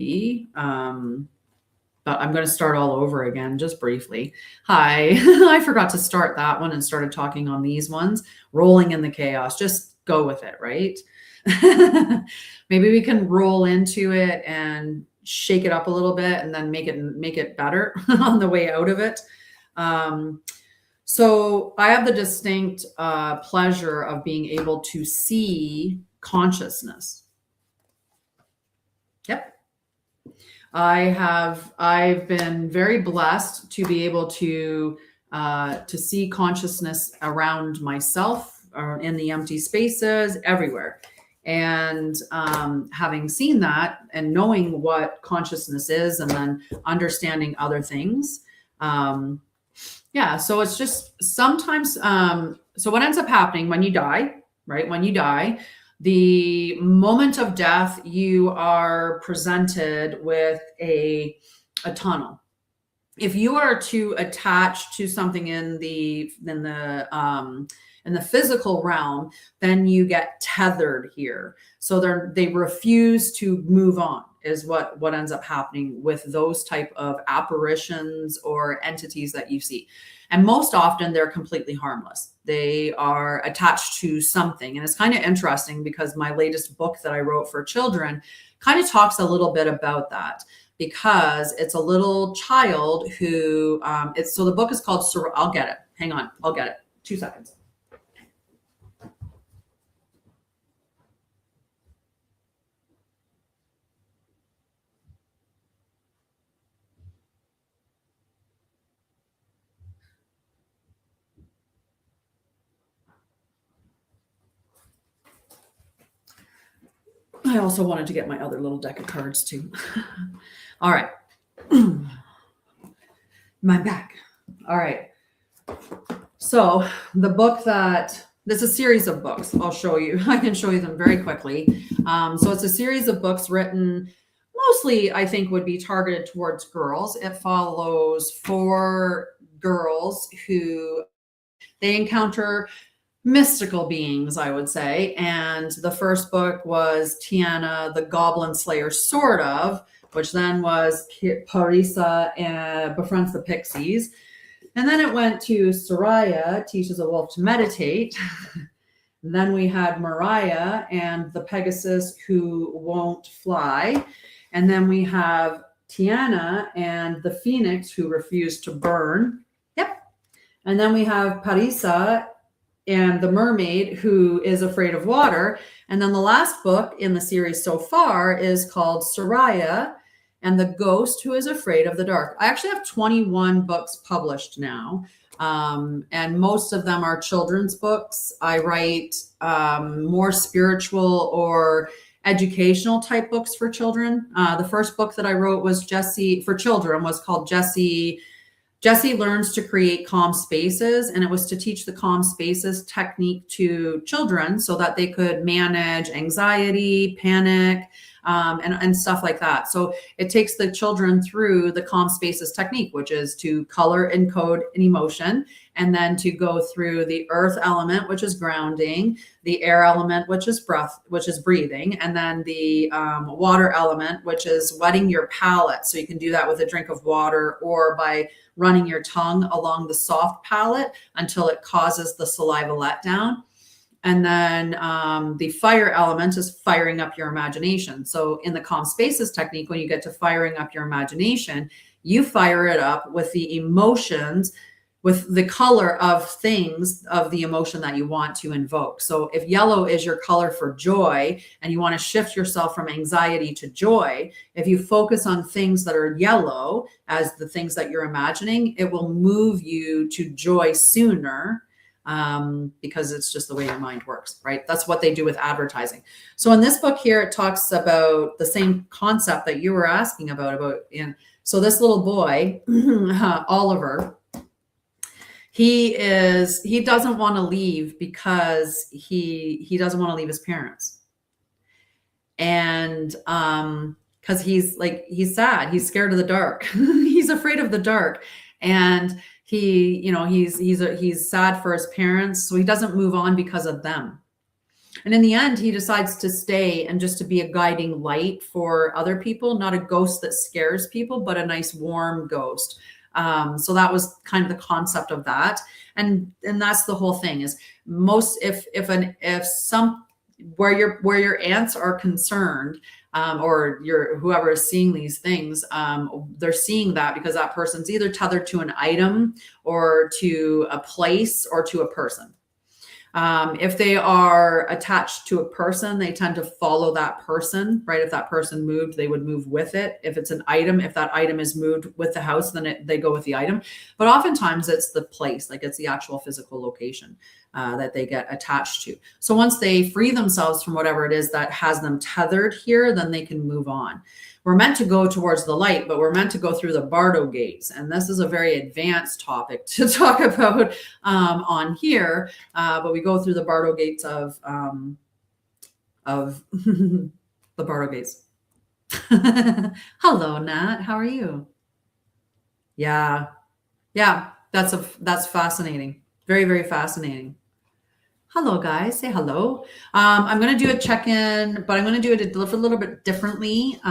be, but I'm going to start all over again, just briefly. Hi, I forgot to start that one and started talking on these ones. Rolling in the chaos, just go with it, right? Maybe we can roll into it and shake it up a little bit and then make it better on the way out of it. So I have the distinct pleasure of being able to see consciousness. Yep. I've been very blessed to be able to see consciousness around myself, or in the empty spaces, everywhere. And having seen that and knowing what consciousness is, and then understanding other things. Yeah, so it's just sometimes, so what ends up happening when you die, right? When you die, the moment of death, you are presented with a tunnel. If you are to attach to something in the physical realm, then you get tethered here. So they refuse to move on, is what ends up happening with those type of apparitions or entities that you see. And most often they're completely harmless. They are attached to something. And it's kind of interesting because my latest book that I wrote for children kind of talks a little bit about that, because it's a little child who, so the book is called, I'll get it. Hang on, I'll get it. 2 seconds. I also wanted to get my other little deck of cards too. All right. My back. All right. So the book there's a series of books. I'll show you. I can show you them very quickly. So it's a series of books written mostly, I think, would be targeted towards girls. It follows 4 girls who they encounter mystical beings, I would say. And the first book was Tiana, the Goblin Slayer, sort of, which then was Parisa befriends the Pixies. And then it went to Soraya, teaches a wolf to meditate. Then we had Mariah and the Pegasus who won't fly. And then we have Tiana and the Phoenix who refuse to burn. Yep. And then we have Parisa and the mermaid who is afraid of water. And then the last book in the series so far is called Soraya and the ghost who is afraid of the dark. I actually have 21 books published now. And most of them are children's books. I write more spiritual or educational type books for children. The first book that I wrote was for children was called Jesse Learns to Create Calm Spaces, and it was to teach the calm spaces technique to children so that they could manage anxiety, panic, and stuff like that. So it takes the children through the calm spaces technique, which is to color and code an emotion, and then to go through the earth element, which is grounding, the air element, which is breath, which is breathing, and then the water element, which is wetting your palate. So you can do that with a drink of water or by running your tongue along the soft palate until it causes the saliva letdown. And then the fire element is firing up your imagination. So in the calm spaces technique, when you get to firing up your imagination, you fire it up with the emotions, with the color of things, of the emotion that you want to invoke. So if yellow is your color for joy and you want to shift yourself from anxiety to joy, if you focus on things that are yellow as the things that you're imagining, it will move you to joy sooner. Because it's just the way your mind works, right? That's what they do with advertising. So in this book here, it talks about the same concept that you were asking about. So this little boy, Oliver, he doesn't want to leave because he doesn't want to leave his parents. And because he's sad, he's scared of the dark, he's afraid of the dark, and he's sad for his parents, so he doesn't move on because of them. And in the end, he decides to stay and just to be a guiding light for other people, not a ghost that scares people, but a nice warm ghost. So that was kind of the concept of that. And that's the whole thing is most, if some, where your ants are concerned, or whoever is seeing these things, they're seeing that because that person's either tethered to an item or to a place or to a person. If they are attached to a person, they tend to follow that person, right? If that person moved, they would move with it. If it's an item, if that item is moved with the house, then they go with the item. But oftentimes it's the place, like it's the actual physical location that they get attached to. So once they free themselves from whatever it is that has them tethered here, then they can move on. We're meant to go towards the light, but we're meant to go through the Bardo gates. And this is a very advanced topic to talk about on here. But we go through the Bardo gates of the Bardo gates. Hello, Nat. How are you? Yeah. That's fascinating. Very, very fascinating. Hello, guys. Say hello. I'm going to do a check-in, but I'm going to do it a little bit differently.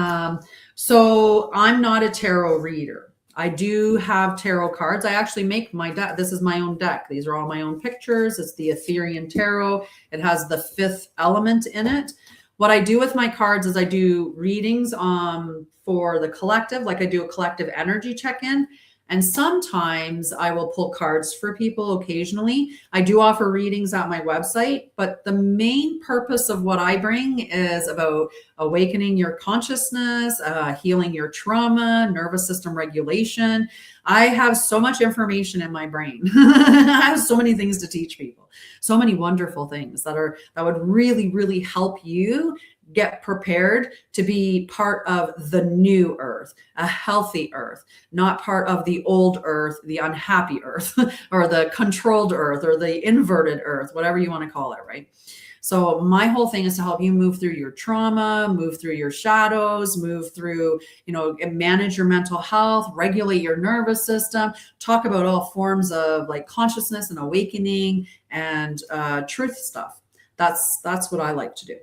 So I'm not a tarot reader. I do have tarot cards. I actually make my deck. This is my own deck. These are all my own pictures. It's the Etherian Tarot. It has the 5th element in it. What I do with my cards is I do readings for the collective, like I do a collective energy check-in. And sometimes I will pull cards for people occasionally. I do offer readings at my website, but the main purpose of what I bring is about awakening your consciousness, healing your trauma, nervous system regulation. I have so much information in my brain. I have so many things to teach people, so many wonderful things that would really, really help you get prepared to be part of the new earth, a healthy earth, not part of the old earth, the unhappy earth, or the controlled earth, or the inverted earth, whatever you want to call it, right? So my whole thing is to help you move through your trauma, move through your shadows, move through, manage your mental health, regulate your nervous system, talk about all forms of like consciousness and awakening and truth stuff. That's what I like to do.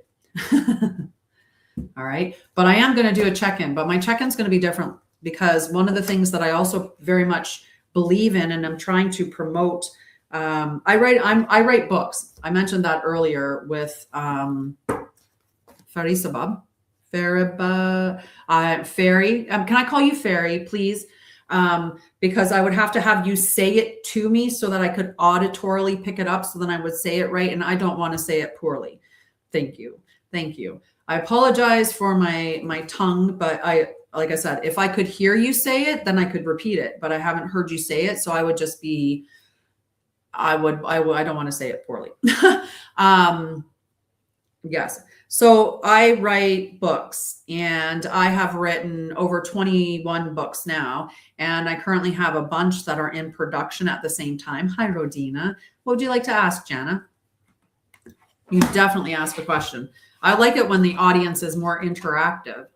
All right. But I am going to do a check-in, but my check-in is going to be different because one of the things that I also very much believe in and I'm trying to promote, I write books. I mentioned that earlier with Farisabab, Fairy. Can I call you Fairy, please? Because I would have to have you say it to me so that I could auditorily pick it up so then I would say it right. And I don't want to say it poorly. Thank you. Thank you. I apologize for my tongue, but like I said, if I could hear you say it, then I could repeat it, but I haven't heard you say it. So I would just be, I don't want to say it poorly. Yes. So I write books and I have written over 21 books now. And I currently have a bunch that are in production at the same time. Hi, Rodina. What would you like to ask, Jana? You definitely ask a question. I like it when the audience is more interactive.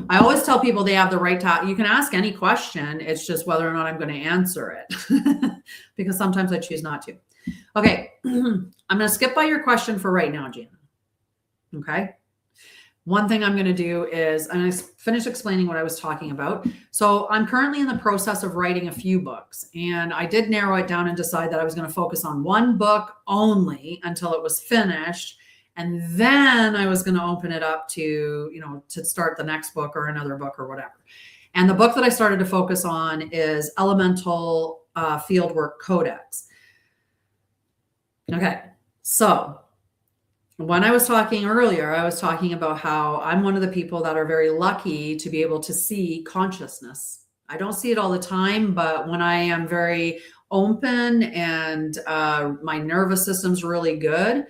I always tell people they have the right to, you can ask any question. It's just whether or not I'm going to answer it because sometimes I choose not to. Okay. I'm going to skip by your question for right now, Jana. Okay. One thing I'm going to do is I'm going to finish explaining what I was talking about. So I'm currently in the process of writing a few books and I did narrow it down and decide that I was going to focus on one book only until it was finished. And then I was going to open it up to, to start the next book or another book or whatever. And the book that I started to focus on is Elemental Fieldwork Codex. Okay. So when I was talking earlier, I was talking about how I'm one of the people that are very lucky to be able to see consciousness. I don't see it all the time, but when I am very open and my nervous system's really good,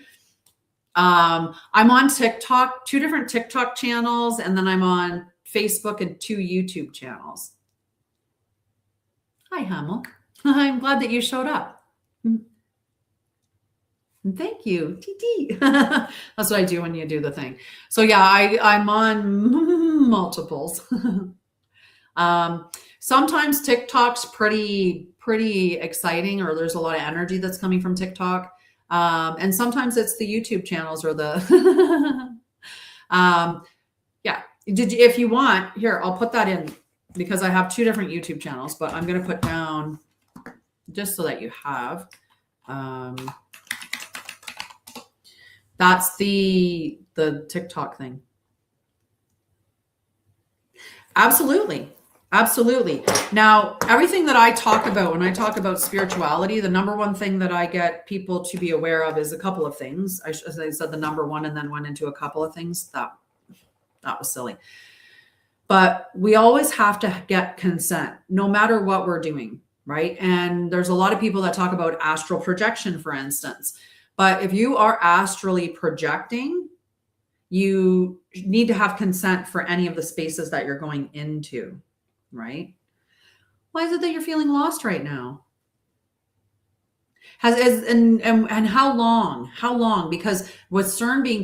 I'm on TikTok, 2 different TikTok channels, and then I'm on Facebook and 2 YouTube channels. Hi, Hamel. I'm glad that you showed up. Thank you, TT. That's what I do when you do the thing. So yeah, I'm on multiples. Sometimes TikTok's pretty exciting, or there's a lot of energy that's coming from TikTok. And sometimes it's the YouTube channels or the, yeah. If you want, here, I'll put that in because I have 2 different YouTube channels, but I'm going to put down just so that you have, that's the TikTok thing. Absolutely. Absolutely. Now, everything that I talk about when I talk about spirituality, the number one thing that I get people to be aware of is a couple of things. I said the number one and then went into a couple of things. That was silly. But we always have to get consent, no matter what we're doing, right? And there's a lot of people that talk about astral projection, for instance. But if you are astrally projecting, you need to have consent for any of the spaces that you're going into, right? Why is it that you're feeling lost right now? And how long? How long? Because with CERN being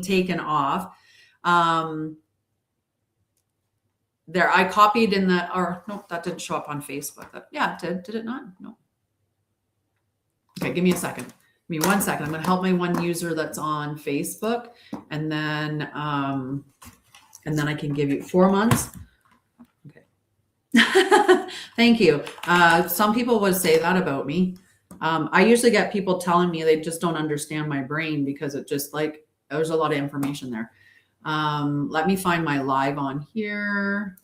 taken off, there I copied in the, or no, that didn't show up on Facebook. Yeah, it did it not? No. Okay, give me a second. Give me 1 second. I'm going to help my one user that's on Facebook, and then I can give you 4 months. Okay. Thank you. Some people would say that about me. I usually get people telling me they just don't understand my brain because it just like, there's a lot of information there. Let me find my live on here.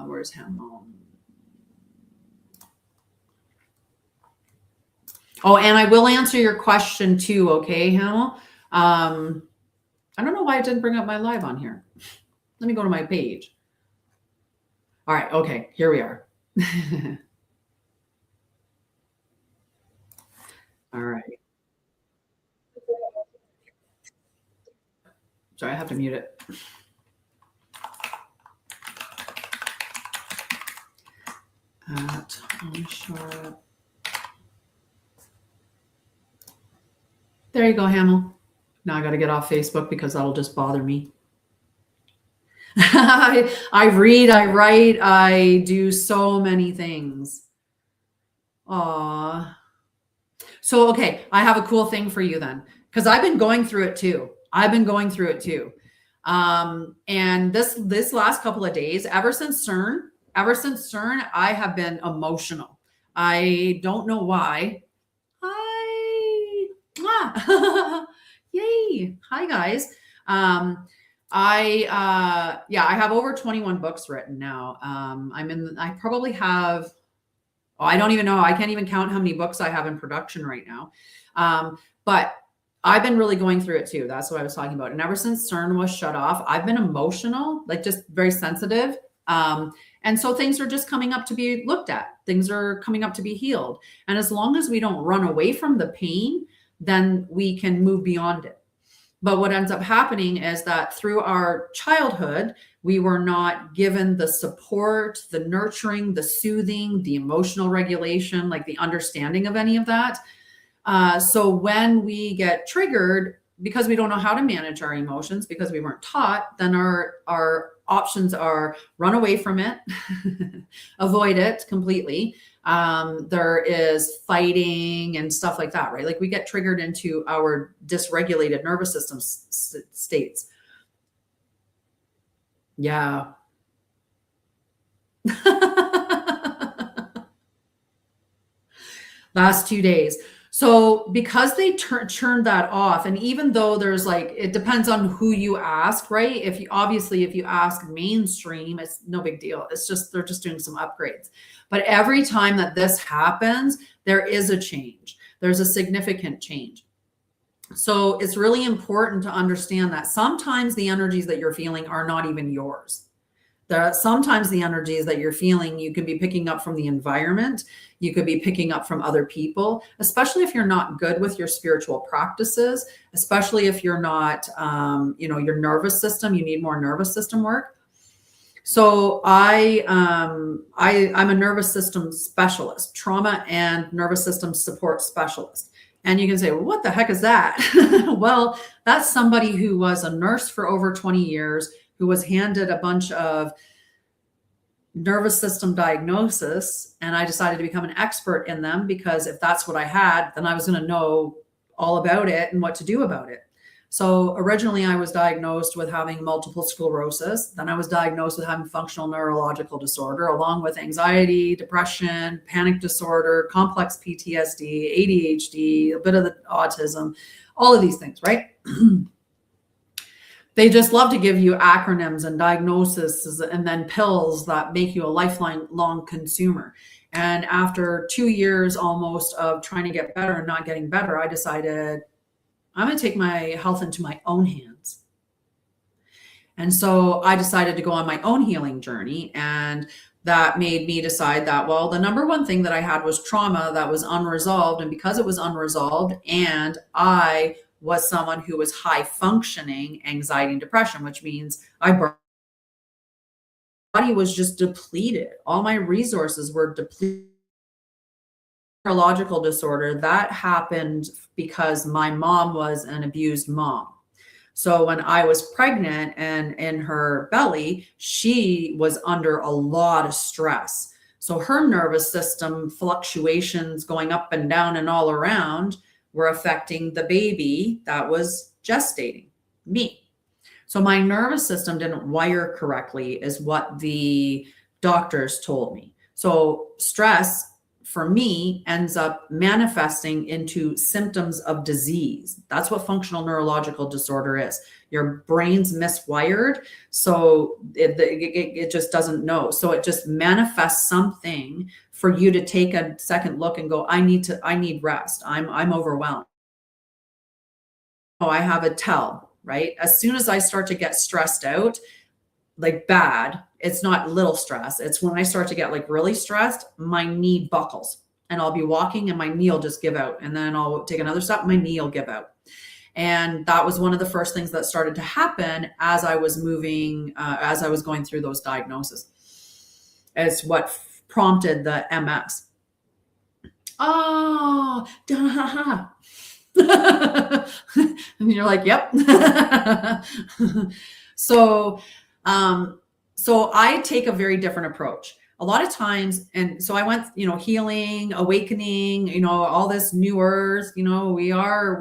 Where's Hamel? Oh, and I will answer your question too. Okay, Hamel. I don't know why it didn't bring up my live on here. Let me go to my page. All right. Okay. Here we are. All right. Sorry, I have to mute it. Anshara'El. There you go, Hamel. Now I got to get off Facebook because that'll just bother me. I read, I write, I do so many things. Aw. So, okay, I have a cool thing for you then, because I've been going through it too. And this last couple of days, ever since CERN, I have been emotional. I don't know why. Yay. Hi guys. I have over 21 books written now. I probably have, I don't even know. I can't even count how many books I have in production right now. But I've been really going through it too. That's what I was talking about. And ever since CERN was shut off, I've been emotional, like just very sensitive. And so things are just coming up to be looked at. Things are coming up to be healed. And as long as we don't run away from the pain, then we can move beyond it. But what ends up happening is that through our childhood, we were not given the support, the nurturing, the soothing, the emotional regulation, like the understanding of any of that. So when we get triggered, because we don't know how to manage our emotions, because we weren't taught, then our options are run away from it, avoid it completely. There is fighting and stuff like that, right? Like we get triggered into our dysregulated nervous system states. Yeah. Last 2 days. So because they turned that off, and even though there's like, it depends on who you ask, right? If you ask mainstream, it's no big deal. It's just, they're just doing some upgrades. But every time that this happens, there is a change. There's a significant change. So it's really important to understand that sometimes the energies that you're feeling are not even yours. Sometimes the energies that you're feeling, you could be picking up from the environment. You could be picking up from other people, especially if you're not good with your spiritual practices, especially if you're not, your nervous system, you need more nervous system work. So I'm a nervous system specialist, trauma and nervous system support specialist. And you can say, well, what the heck is that? Well, that's somebody who was a nurse for over 20 years, who was handed a bunch of nervous system diagnosis, and I decided to become an expert in them, because if that's what I had, then I was going to know all about it and what to do about it. So originally I was diagnosed with having multiple sclerosis. Then I was diagnosed with having functional neurological disorder, along with anxiety, depression, panic disorder, complex PTSD, ADHD, a bit of the autism, all of these things, right? They just love to give you acronyms and diagnoses and then pills that make you a lifelong consumer. And after 2 years almost of trying to get better and not getting better, I decided I'm going to take my health into my own hands. And so I decided to go on my own healing journey. And that made me decide that, well, the number one thing that I had was trauma that was unresolved. And because it was unresolved, and I was someone who was high functioning anxiety and depression, which means my body was just depleted. All my resources were depleted. Neurological disorder, that happened because my mom was an abused mom. So when I was pregnant and in her belly, she was under a lot of stress. So her nervous system fluctuations going up and down and all around were affecting the baby that was gestating me. So my nervous system didn't wire correctly, is what the doctors told me. So stress for me ends up manifesting into symptoms of disease. That's what functional neurological disorder is. Your brain's miswired, so it just doesn't know. So it just manifests something for you to take a second look and go, I need rest. I'm overwhelmed. Oh, I have a tell, right? As soon as I start to get stressed out, like bad, it's not little stress. It's when I start to get like really stressed, my knee buckles, and I'll be walking and my knee will just give out. And then I'll take another step, my knee will give out. And that was one of the first things that started to happen as I was moving, as I was going through those diagnoses. It's what prompted the MS. Oh, duh. And you're like, yep. So I take a very different approach. A lot of times, and so I went, healing, awakening, all this new earth, we are,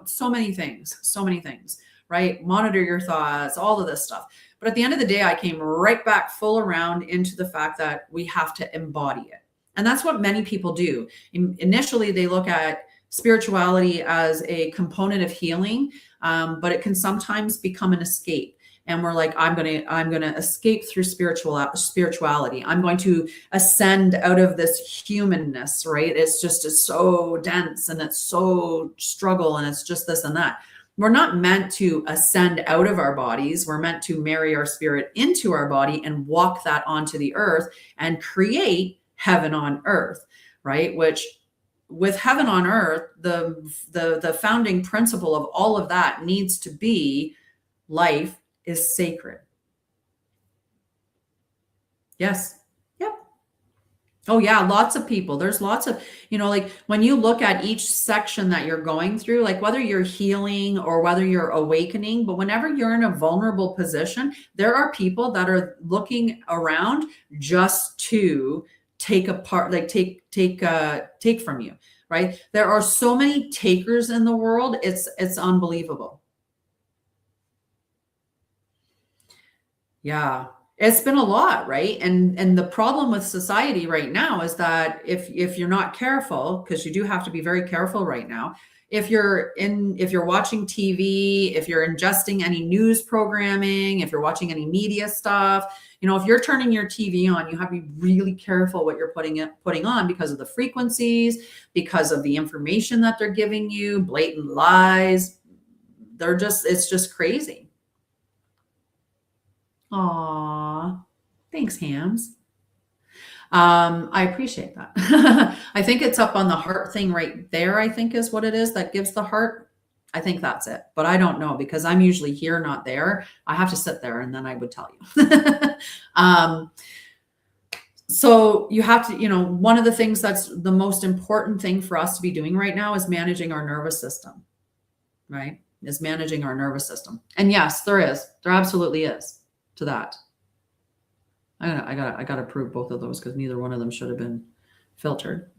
so many things, right? Monitor your thoughts, all of this stuff. But at the end of the day, I came right back full around into the fact that we have to embody it. And that's what many people do. Initially, they look at spirituality as a component of healing, but it can sometimes become an escape. And we're like, I'm gonna escape through spirituality. I'm going to ascend out of this humanness, right? It's so dense and it's so struggle and it's just this and that. We're not meant to ascend out of our bodies. We're meant to marry our spirit into our body and walk that onto the earth and create heaven on earth, right? Which with heaven on earth, the founding principle of all of that needs to be life is sacred. Yes. Yep. Oh yeah. Lots of people. There's lots of, like when you look at each section that you're going through, like whether you're healing or whether you're awakening, but whenever you're in a vulnerable position, there are people that are looking around just to take apart, like take from you, right? There are so many takers in the world. It's unbelievable. Yeah, it's been a lot, right? And the problem with society right now is that if you're not careful, because you do have to be very careful right now, if you're watching TV, if you're ingesting any news programming, if you're watching any media stuff, if you're turning your TV on, you have to be really careful what you're putting on because of the frequencies, because of the information that they're giving you, blatant lies. It's just crazy. Aw, thanks, Hams. I appreciate that. I think it's up on the heart thing right there, I think is what it is that gives the heart. I think that's it, but I don't know because I'm usually here, not there. I have to sit there and then I would tell you. So you have to, one of the things that's the most important thing for us to be doing right now is managing our nervous system, right? Is managing our nervous system. And yes, there absolutely is to that. I gotta prove both of those because neither one of them should have been filtered.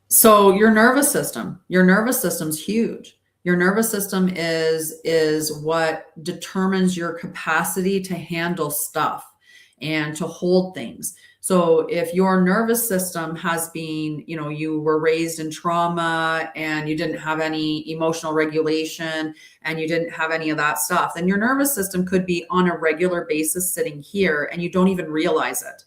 So your nervous system's huge. Your nervous system is what determines your capacity to handle stuff and to hold things. So if your nervous system has been, you were raised in trauma and you didn't have any emotional regulation and you didn't have any of that stuff, then your nervous system could be on a regular basis sitting here and you don't even realize it.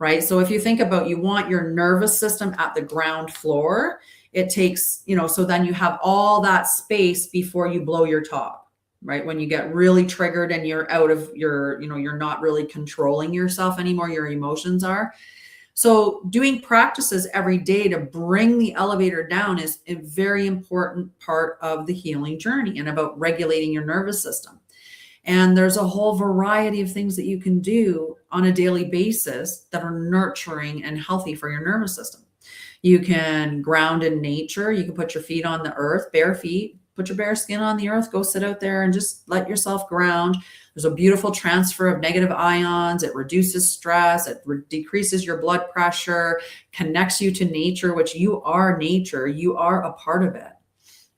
Right. So if you think about, you want your nervous system at the ground floor, it takes, so then you have all that space before you blow your top, right? When you get really triggered and you're out of your, you're not really controlling yourself anymore, your emotions are. So doing practices every day to bring the elevator down is a very important part of the healing journey and about regulating your nervous system. And there's a whole variety of things that you can do on a daily basis that are nurturing and healthy for your nervous system. You can ground in nature. You can put your feet on the earth, bare feet, put your bare skin on the earth, go sit out there and just let yourself ground. There's a beautiful transfer of negative ions. It reduces stress. It decreases your blood pressure, connects you to nature, which you are nature. You are a part of it,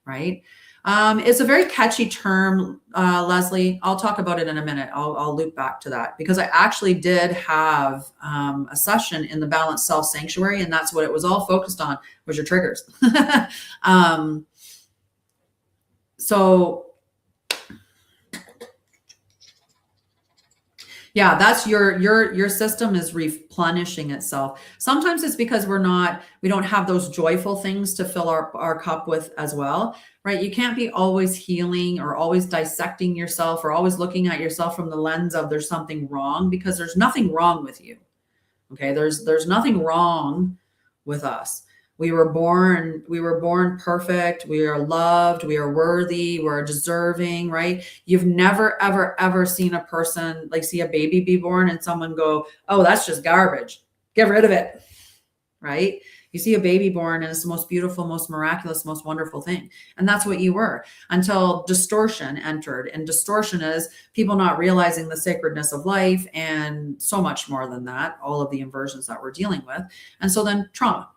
right? It's a very catchy term, Leslie. I'll talk about it in a minute. I'll loop back to that because I actually did have a session in the Balanced Self Sanctuary, and that's what it was all focused on, was your triggers. So yeah, that's your system is replenishing itself. Sometimes it's because we don't have those joyful things to fill our cup with as well, right? You can't be always healing or always dissecting yourself or always looking at yourself from the lens of there's something wrong, because there's nothing wrong with you. Okay. There's nothing wrong with us. We were born perfect. We are loved. We are worthy. We're deserving, right? You've never, ever, ever seen a person, like see a baby be born and someone go, oh, that's just garbage. Get rid of it, right? You see a baby born and it's the most beautiful, most miraculous, most wonderful thing. And that's what you were until distortion entered. And distortion is people not realizing the sacredness of life and so much more than that, all of the inversions that we're dealing with. And so then trauma.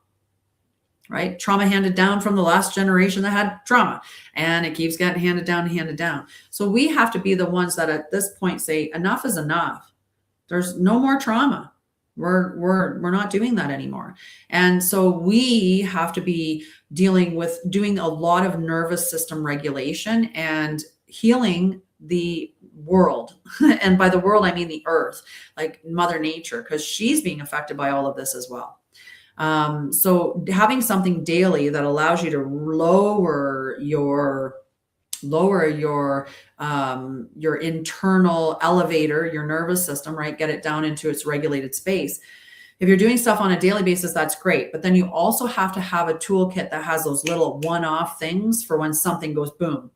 Right? Trauma handed down from the last generation that had trauma, and it keeps getting handed down. So we have to be the ones that at this point say enough is enough. There's no more trauma. We're not doing that anymore. And so we have to be dealing with doing a lot of nervous system regulation and healing the world. And by the world, I mean the earth, like Mother Nature, because she's being affected by all of this as well. So having something daily that allows you to lower your internal elevator, your nervous system, right? Get it down into its regulated space. If you're doing stuff on a daily basis, that's great. But then you also have to have a toolkit that has those little one-off things for when something goes boom,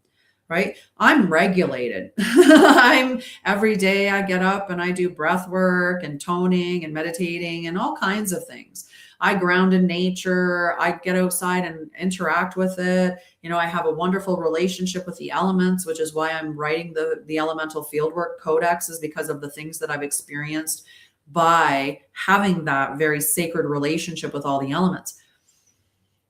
right? I'm regulated. Every day I get up and I do breath work and toning and meditating and all kinds of things. I ground in nature. I get outside and interact with it. I have a wonderful relationship with the elements, which is why I'm writing the Elemental Fieldwork Codex, is because of the things that I've experienced by having that very sacred relationship with all the elements.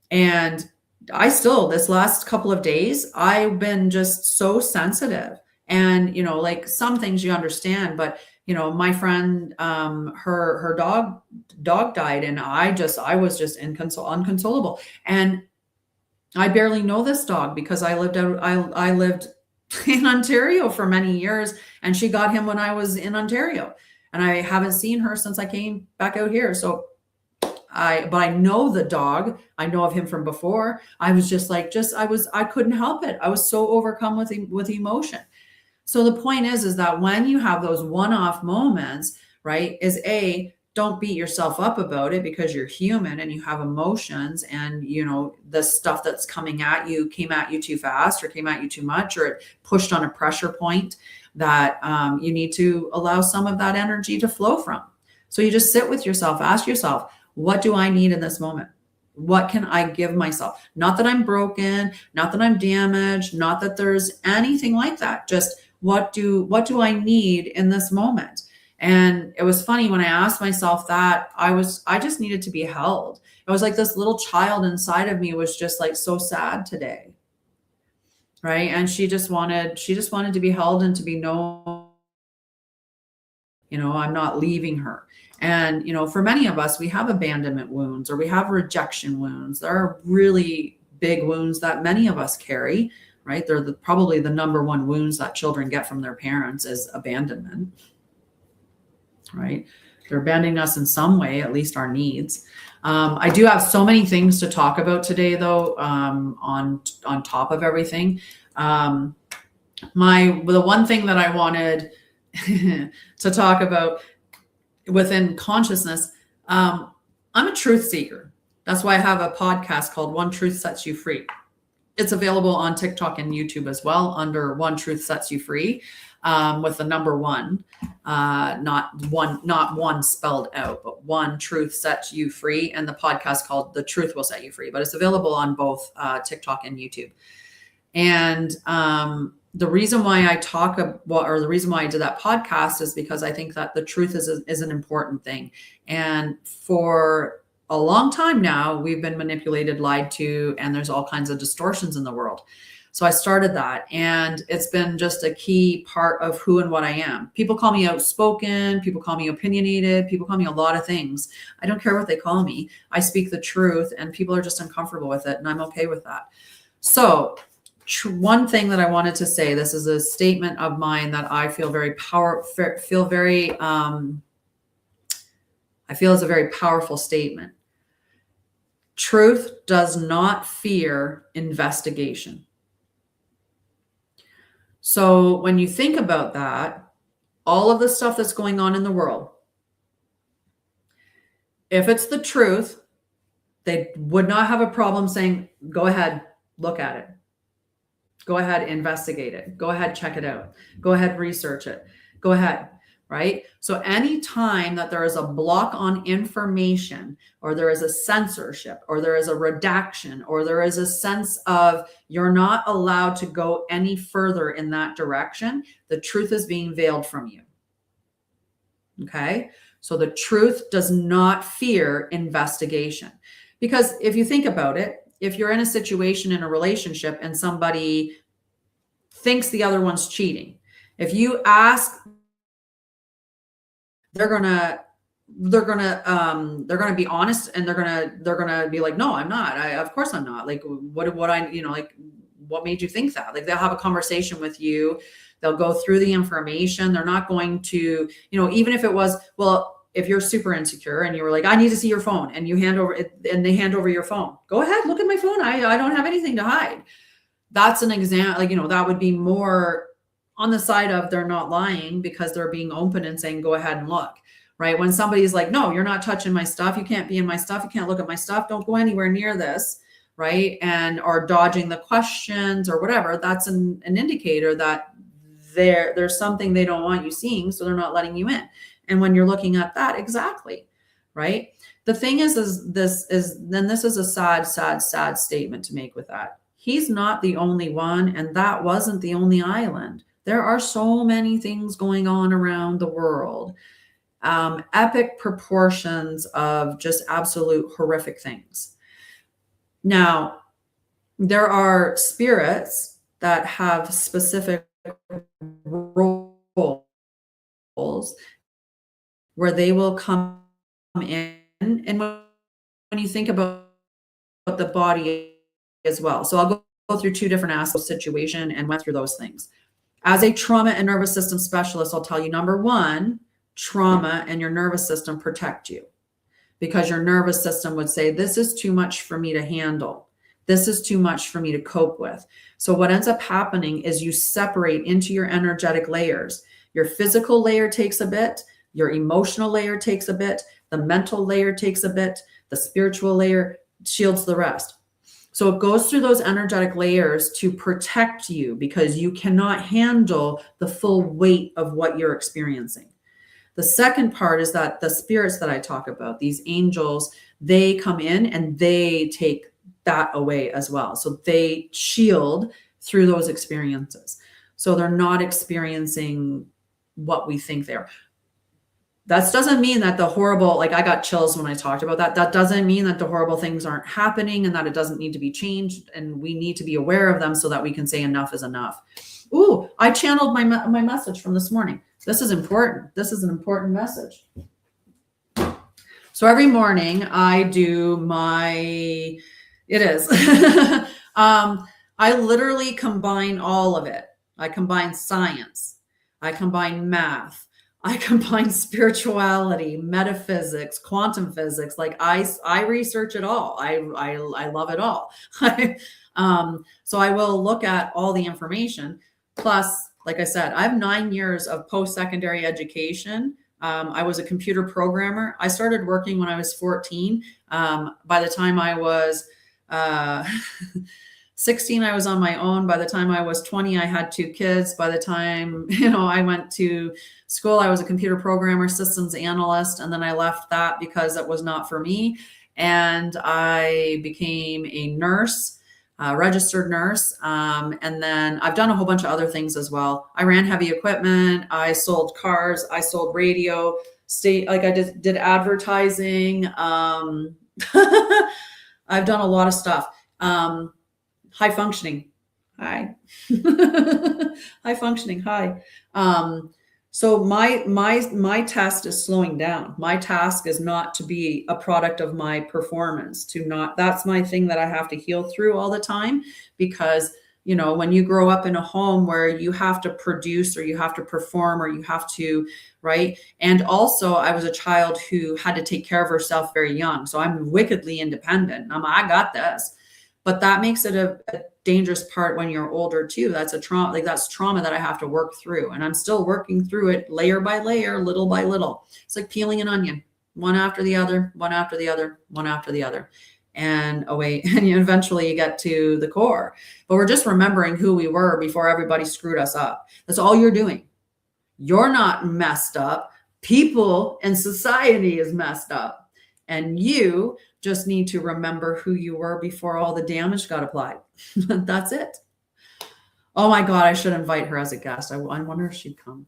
And this last couple of days, I've been just so sensitive. And, like some things you understand, but my friend, her dog died, and I was just inconsolable. And I barely know this dog because I lived in Ontario for many years, and she got him when I was in Ontario, and I haven't seen her since I came back out here. So but I know the dog. I know of him from before. I was I couldn't help it. I was so overcome with emotion. So the point is that when you have those one-off moments, right, don't beat yourself up about it, because you're human and you have emotions, and, the stuff that's coming at you came at you too fast or came at you too much, or it pushed on a pressure point that you need to allow some of that energy to flow from. So you just sit with yourself, ask yourself, what do I need in this moment? What can I give myself? Not that I'm broken, not that I'm damaged, not that there's anything like that. Just What do I need in this moment? And it was funny when I asked myself that, I just needed to be held. It was like this little child inside of me was just like so sad today. Right. And she just wanted to be held and to be known, I'm not leaving her. And, for many of us, we have abandonment wounds or we have rejection wounds. There are really big wounds that many of us carry, right? They're probably the number one wounds that children get from their parents is abandonment, right? They're abandoning us in some way, at least our needs. I do have so many things to talk about today, though, on top of everything. The one thing that I wanted to talk about within consciousness, I'm a truth seeker. That's why I have a podcast called One Truth Sets You Free. It's available on TikTok and YouTube as well under One Truth Sets You Free, with the number one, not one spelled out, but One Truth Sets You Free, and the podcast called The Truth Will Set You Free. But it's available on both TikTok and YouTube. And the reason why the reason why I did that podcast is because I think that the truth is an important thing. And for a long time now, we've been manipulated, lied to, and there's all kinds of distortions in the world. So I started that, and it's been just a key part of who and what I am. People call me outspoken, people call me opinionated, people call me a lot of things. I don't care what they call me. I speak the truth, and people are just uncomfortable with it, and I'm okay with that. So one thing that I wanted to say, this is a statement of mine that I feel I feel is a very powerful statement. Truth does not fear investigation. So when you think about that, all of the stuff that's going on in the world, if it's the truth, they would not have a problem saying, go ahead, look at it. Go ahead, investigate it. Go ahead, check it out. Go ahead, research it. Go ahead, right? So anytime that there is a block on information, or there is a censorship, or there is a redaction, or there is a sense of you're not allowed to go any further in that direction, the truth is being veiled from you. Okay? So the truth does not fear investigation. Because if you think about it, if you're in a situation in a relationship and somebody thinks the other one's cheating, if you ask, they're gonna be honest, and they're gonna be like, no, I'm not. Of course I'm not. Like, what made you think that? Like, they'll have a conversation with you. They'll go through the information. They're not going to, even if it was, well, if you're super insecure and you were like, I need to see your phone, and you hand over it, and they hand over your phone, go ahead, look at my phone. I don't have anything to hide. That's an example, that would be more on the side of they're not lying because they're being open and saying, go ahead and look, right? When somebody's like, no, you're not touching my stuff. You can't be in my stuff. You can't look at my stuff. Don't go anywhere near this, right? Or dodging the questions or whatever. That's an indicator that there's something they don't want you seeing, so they're not letting you in. And when you're looking at that, exactly, right? The thing is this is a sad statement to make with that. He's not the only one, and that wasn't the only island. There are so many things going on around the world, epic proportions of just absolute horrific things. Now, there are spirits that have specific roles where they will come in, and when you think about the body as well. So I'll go through two different aspects of the situation and went through those things. As a trauma and nervous system specialist, I'll tell you, number one, trauma and your nervous system protect you, because your nervous system would say, this is too much for me to handle. This is too much for me to cope with. So what ends up happening is you separate into your energetic layers. Your physical layer takes a bit, your emotional layer takes a bit, the mental layer takes a bit, the spiritual layer shields the rest. So it goes through those energetic layers to protect you, because you cannot handle the full weight of what you're experiencing. The second part is that the spirits that I talk about, these angels, they come in and they take that away as well. So they shield through those experiences. So they're not experiencing what we think they are. That doesn't mean that the horrible, like I got chills when I talked about that. That doesn't mean that the horrible things aren't happening and that it doesn't need to be changed. And we need to be aware of them so that we can say enough is enough. Ooh, I channeled my message from this morning. This is important. This is an important message. So every morning I do it is. I literally combine all of it. I combine science. I combine math. I combine spirituality, metaphysics, quantum physics. Like I research it all. I love it all. So I will look at all the information. Plus, like I said, I have 9 years of post-secondary education. I was a computer programmer. I started working when I was 14. By the time I was 16, I was on my own. By the time I was 20, I had 2 kids. By the time, I went to school, I was a computer programmer, systems analyst. And then I left that because it was not for me. And I became a nurse, registered nurse. And then I've done a whole bunch of other things as well. I ran heavy equipment. I sold cars. I sold radio. I did advertising. I've done a lot of stuff. High functioning. Hi. High functioning. Hi. So my task is slowing down. My task is not to be a product of my performance, that's my thing that I have to heal through all the time, because, when you grow up in a home where you have to produce or you have to perform or you have to, right? And also I was a child who had to take care of herself very young. So I'm wickedly independent. I got this. But that makes it a dangerous part when you're older too. That's a trauma, that's trauma that I have to work through. And I'm still working through it layer by layer, little by little. It's like peeling an onion, one after the other, one after the other, one after the other. And eventually you get to the core. But we're just remembering who we were before everybody screwed us up. That's all you're doing. You're not messed up. People and society is messed up. And you just need to remember who you were before all the damage got applied. That's it. Oh my God, I should invite her as a guest. I wonder if she'd come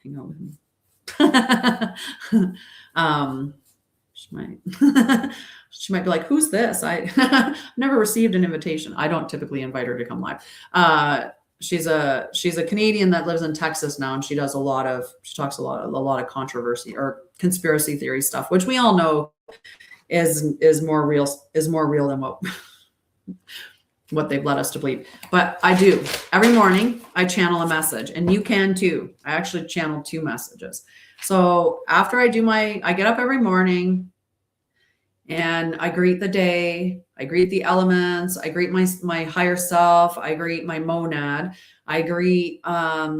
hang out with me. She might be like, who's this? I never received an invitation. I don't typically invite her to come live. She's a Canadian that lives in Texas now, and she talks a lot of controversy or conspiracy theory stuff, which we all know is more real than what they've led us to believe. But I do every morning. I channel a message, and you can too. I actually channel 2 messages. So after I get up every morning, and I greet the day. I greet the elements. I greet my higher self. I greet my monad. I greet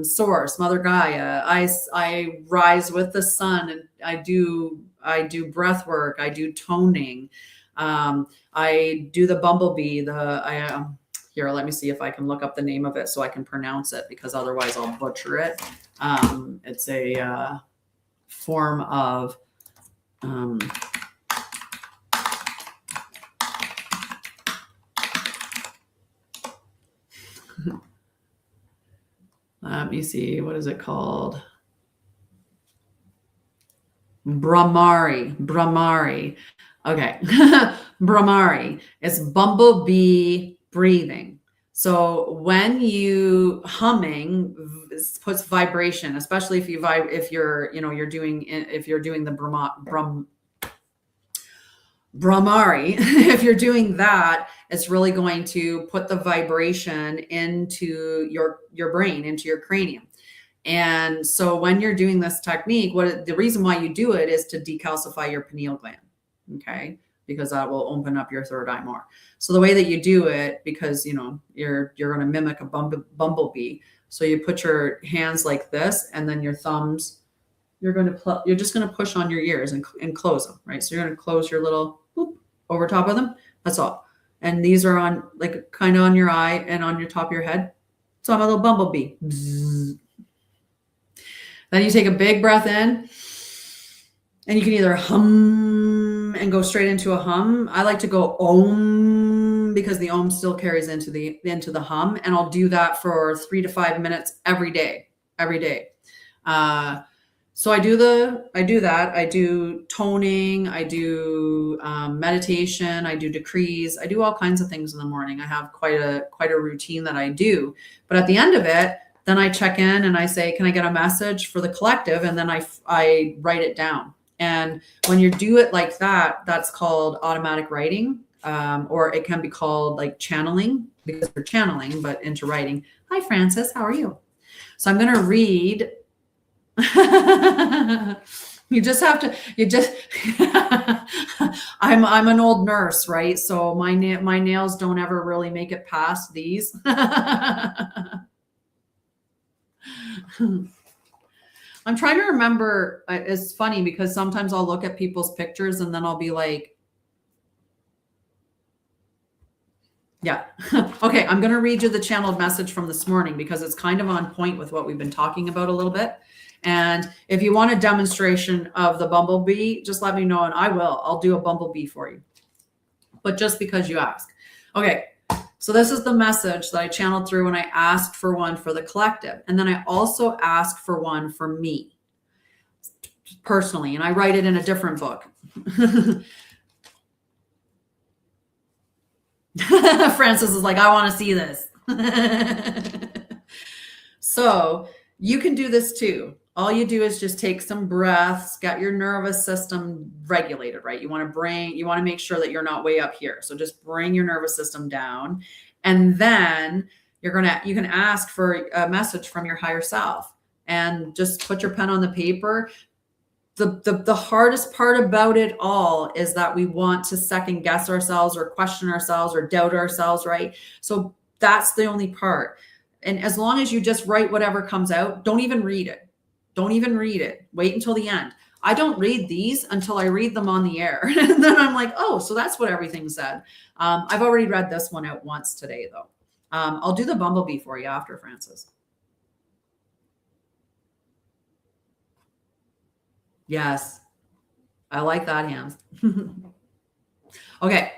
Source, Mother Gaia. I rise with the sun, and I do breath work. I do toning. I do the bumblebee. Here, let me see if I can look up the name of it so I can pronounce it, because otherwise I'll butcher it. It's a form of let me see, what is it called? Brahmari. Okay. Brahmari. It's bumblebee breathing. So when you humming puts vibration, especially if you're doing the Brahmari, if you're doing that, it's really going to put the vibration into your brain, into your cranium. And so when you're doing this technique, the reason why you do it is to decalcify your pineal gland, okay? Because that will open up your third eye more. So the way that you do it, because you're going to mimic a bumblebee, so you put your hands like this, and then your thumbs, you're just going to push on your ears and close them, right? So you're going to close your little boop over top of them. That's all. And these are on kind of on your eye and on your top of your head. So I'm a little bumblebee. Bzzz. Then you take a big breath in, and you can either hum and go straight into a hum. I like to go om, because the Om still carries into the hum, and I'll do that for 3 to 5 minutes every day. So I do that. I do toning. I do meditation. I do decrees. I do all kinds of things in the morning. I have quite a routine that I do. But at the end of it, then I check in and I say, can I get a message for the collective? And then I write it down. And when you do it like that, that's called automatic writing, or it can be called like channeling, because you're channeling, but into writing. Hi, Francis. How are you? So I'm going to read. I'm an old nurse, right? So my nails don't ever really make it past these. I'm trying to remember. It's funny because sometimes I'll look at people's pictures and then I'll be like, yeah. Okay, I'm going to read you the channeled message from this morning because it's kind of on point with what we've been talking about a little bit. And if you want a demonstration of the bumblebee, just let me know and I'll do a bumblebee for you. But just because you ask. Okay, so this is the message that I channeled through when I asked for one for the collective. And then I also asked for one for me personally, and I write it in a different book. Francis is like, I want to see this. So you can do this too. All you do is just take some breaths, get your nervous system regulated, right? You want to make sure that you're not way up here. So just bring your nervous system down. And then you can ask for a message from your higher self and just put your pen on the paper. The hardest part about it all is that we want to second guess ourselves or question ourselves or doubt ourselves, right? So that's the only part. And as long as you just write whatever comes out, don't even read it. Don't even read it. Wait until the end. I don't read these until I read them on the air. And then I'm like, oh, so that's what everything said. I've already read this one out once today, though. I'll do the bumblebee for you after, Francis. Yes, I like that, Hans. Okay,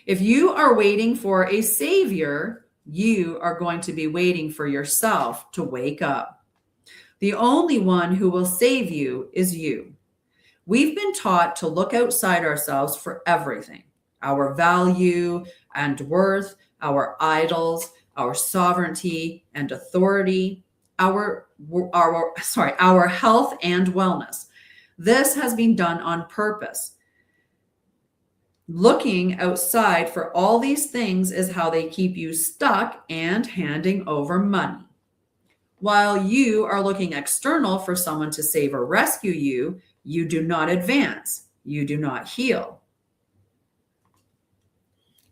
if you are waiting for a savior, you are going to be waiting for yourself to wake up. The only one who will save you is you. We've been taught to look outside ourselves for everything: our value and worth, our idols, our sovereignty and authority, our health and wellness. This has been done on purpose. Looking outside for all these things is how they keep you stuck and handing over money. While you are looking external for someone to save or rescue you, you do not advance. You do not heal.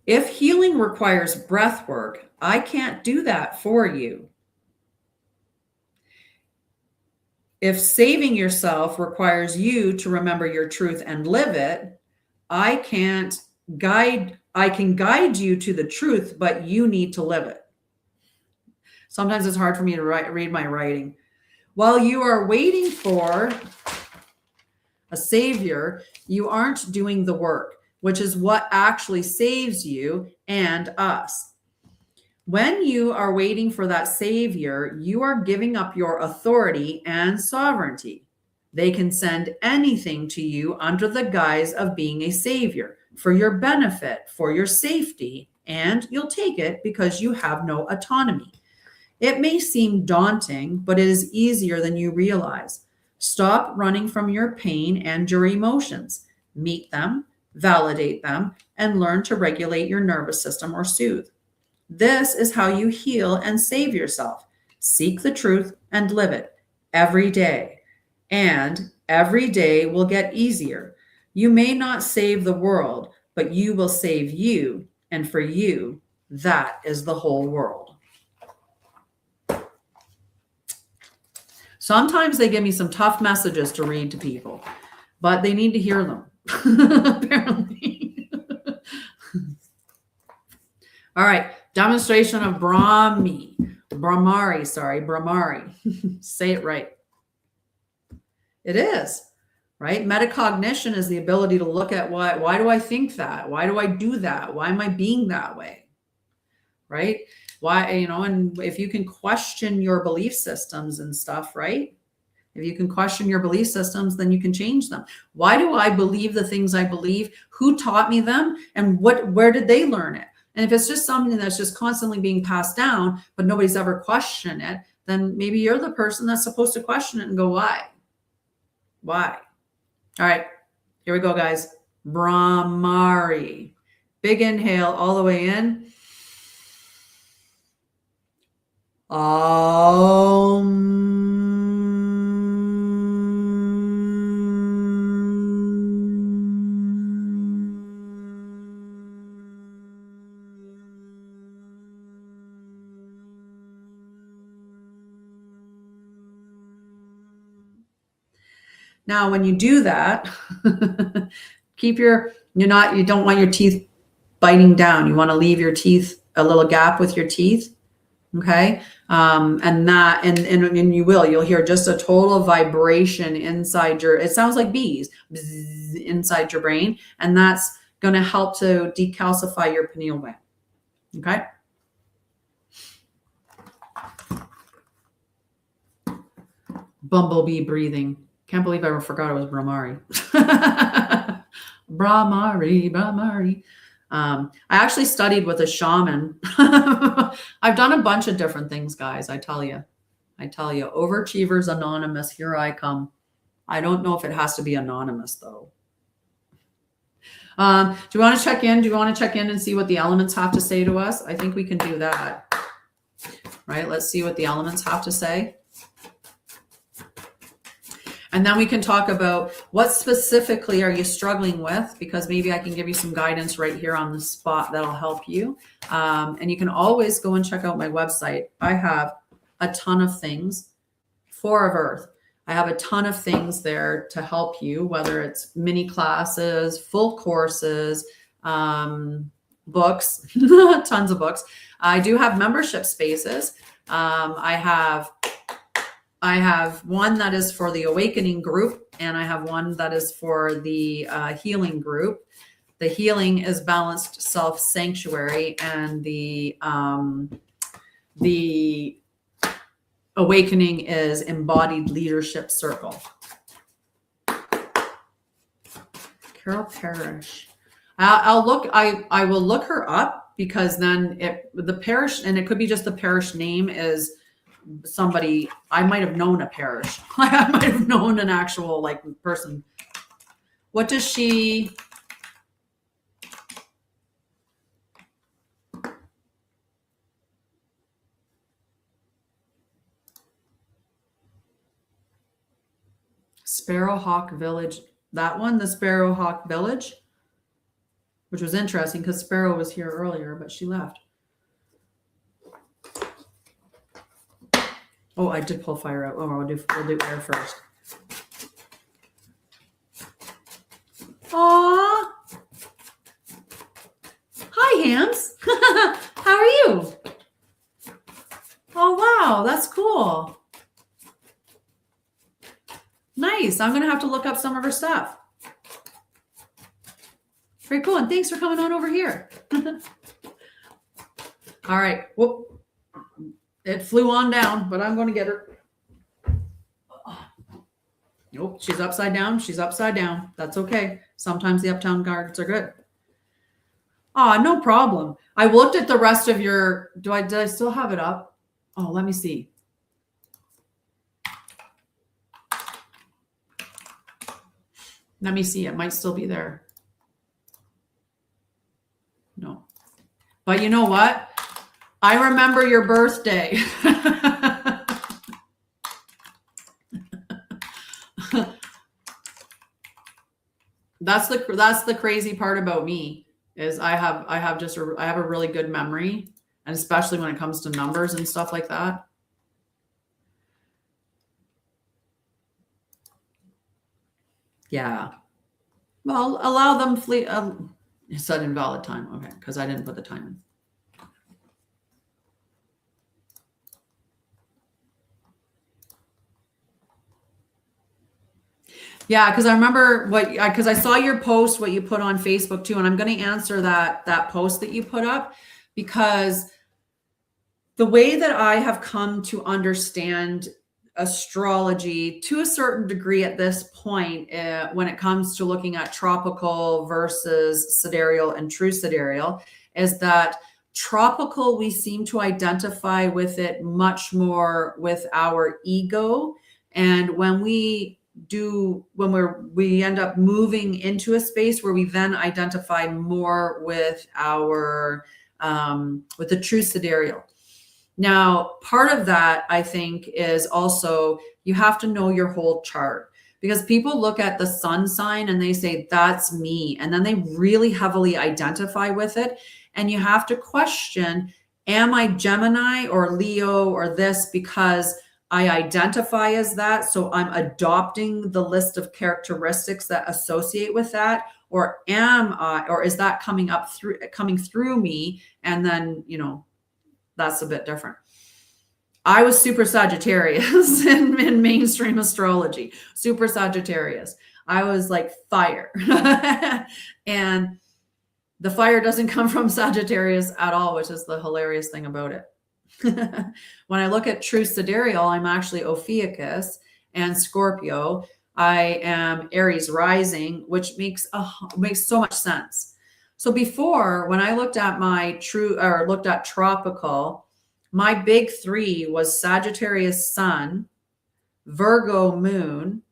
If healing requires breath work, I can't do that for you. If saving yourself requires you to remember your truth and live it, I can guide you to the truth, but you need to live it. Sometimes it's hard for me to read my writing. While you are waiting for a savior, you aren't doing the work, which is what actually saves you and us. When you are waiting for that savior, you are giving up your authority and sovereignty. They can send anything to you under the guise of being a savior for your benefit, for your safety, and you'll take it because you have no autonomy. It may seem daunting, but it is easier than you realize. Stop running from your pain and your emotions. Meet them, validate them, and learn to regulate your nervous system or soothe. This is how you heal and save yourself. Seek the truth and live it every day. And every day will get easier. You may not save the world, but you will save you. And for you, that is the whole world. Sometimes they give me some tough messages to read to people, but they need to hear them, apparently. All right, demonstration of Brahmari. Say it right. It is, right? Metacognition is the ability to look at why do I think that? Why do I do that? Why am I being that way? right? Why, and if you can question your belief systems and stuff, right? If you can question your belief systems, then you can change them. Why do I believe the things I believe? Who taught me them? And where did they learn it? And if it's just something that's just constantly being passed down, but nobody's ever questioned it, then maybe you're the person that's supposed to question it and go, why? Why? All right, here we go, guys. Brahmari. Big inhale all the way in. Now, when you do that, you don't want your teeth biting down. You want to leave your teeth, a little gap with your teeth. Okay. And you'll hear just a total vibration inside it sounds like bees inside your brain. And that's going to help to decalcify your pineal gland. Okay. Bumblebee breathing. Can't believe I ever forgot it was Brahmari. Brahmari. I actually studied with a shaman. I've done a bunch of different things, guys. I tell you, Overachievers Anonymous, here I come. I don't know if it has to be anonymous though. Do you want to check in? Do you want to check in and see what the elements have to say to us? I think we can do that. Right? Let's see what the elements have to say. And then we can talk about what specifically are you struggling with, because maybe I can give you some guidance right here on the spot that'll help you. And you can always go and check out my website. I have a ton of things for Earth. I have a ton of things there to help you, whether it's mini classes, full courses, books, tons of books. I do have membership spaces. I have one that is for the awakening group, and I have one that is for the healing group. The healing is balanced self sanctuary, and the awakening is embodied leadership circle. Carol Parrish. I will look her up, because then the parish, and it could be just the parish name is somebody I might have known a parish. I might have known an actual person. What does she? Sparrowhawk Village. That one, the Sparrowhawk Village, which was interesting because Sparrow was here earlier, but she left. Oh, I did pull fire out. Oh, we'll do air first. Aw. Hi, Hams. How are you? Oh, wow. That's cool. Nice. I'm going to have to look up some of her stuff. Very cool. And thanks for coming on over here. All right. Whoop. It flew on down, but I'm going to get her. Nope, she's upside down. She's upside down. That's okay. Sometimes the uptown guards are good. No problem. I looked at the rest of your, did I still have it up? Oh, let me see. Let me see. It might still be there. No. But you know what? I remember your birthday. That's the crazy part about me, is I have a really good memory, and especially when it comes to numbers and stuff like that. Yeah. Well, allow them flee. It said invalid time. Okay, because I didn't put the time in. Yeah, because I remember because I saw your post, what you put on Facebook too, and I'm going to answer that post that you put up, because The way that I have come to understand astrology to a certain degree at this point, when it comes to looking at tropical versus sidereal and true sidereal, is that tropical, we seem to identify with it much more with our ego. And when we end up moving into a space where we then identify more with our with the true sidereal. Now, part of that, I think, is also you have to know your whole chart, because people look at the sun sign and they say, that's me. And then they really heavily identify with it. And you have to question, am I Gemini or Leo or this because I identify as that? So I'm adopting the list of characteristics that associate with that. Or am I, or is that coming through me? And then, that's a bit different. I was super Sagittarius in mainstream astrology, super Sagittarius. I was like fire. And the fire doesn't come from Sagittarius at all, which is the hilarious thing about it. When I look at true sidereal, I'm actually Ophiuchus and Scorpio. I am Aries rising, which makes so much sense. So before, when I looked at tropical, my big three was Sagittarius sun, Virgo moon,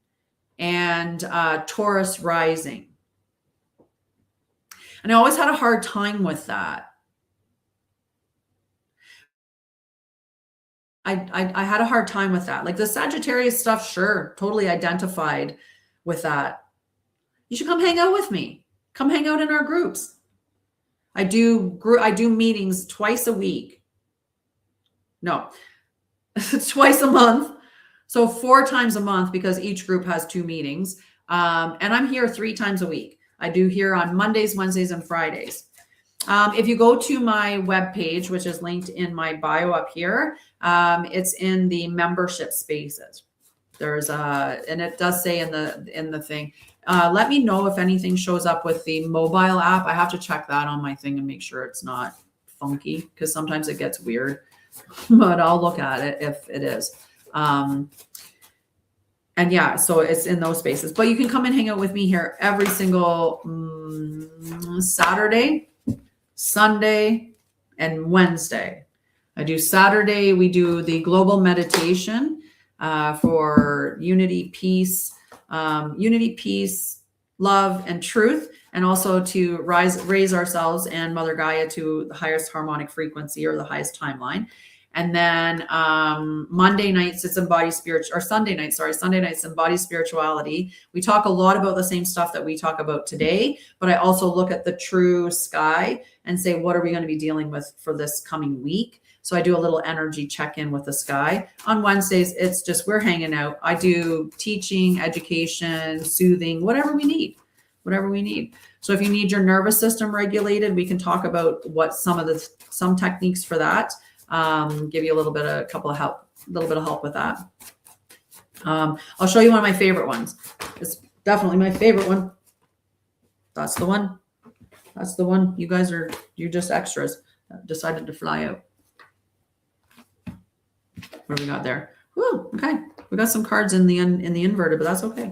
and Taurus rising. And I always had a hard time with that. I had a hard time with that. Like the Sagittarius stuff, sure, totally identified with that. You should come hang out with me. Come hang out in our groups. I do meetings twice a week. No, twice a month. So 4 times a month, because each group has 2 meetings. And I'm here 3 times a week. I do here on Mondays, Wednesdays, and Fridays. If you go to my webpage, which is linked in my bio up here, it's in the membership spaces. And it does say in the thing, let me know if anything shows up with the mobile app. I have to check that on my thing and make sure it's not funky, because sometimes it gets weird, but I'll look at it if it is. And yeah, so it's in those spaces, but you can come and hang out with me here every single Saturday, Sunday, and Wednesday. I do Saturday. We do the global meditation for unity, peace, love, and truth, and also to raise ourselves and Mother Gaia to the highest harmonic frequency or the highest timeline. And then Monday nights, it's Embodied Sunday nights, Embodied Spirituality. We talk a lot about the same stuff that we talk about today, but I also look at the true sky and say, what are we going to be dealing with for this coming week? So I do a little energy check-in with the sky. On Wednesdays, it's just, we're hanging out. I do teaching, education, soothing, whatever we need. So if you need your nervous system regulated, we can talk about what some techniques for that. Give you a little bit of help with that. I'll show you one of my favorite ones. It's definitely my favorite one. That's the one. You're just extras. Decided to fly out. What do we got there? Woo, okay. We got some cards in the inverted, but that's okay.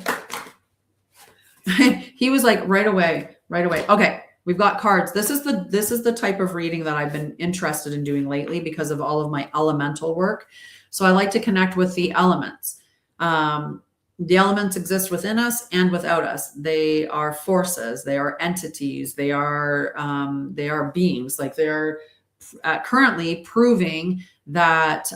He was like, right away. Okay. We've got cards. This is the type of reading that I've been interested in doing lately because of all of my elemental work. So I like to connect with the elements. The elements exist within us and without us. They are forces. They are entities. They are beings. Like they're currently proving that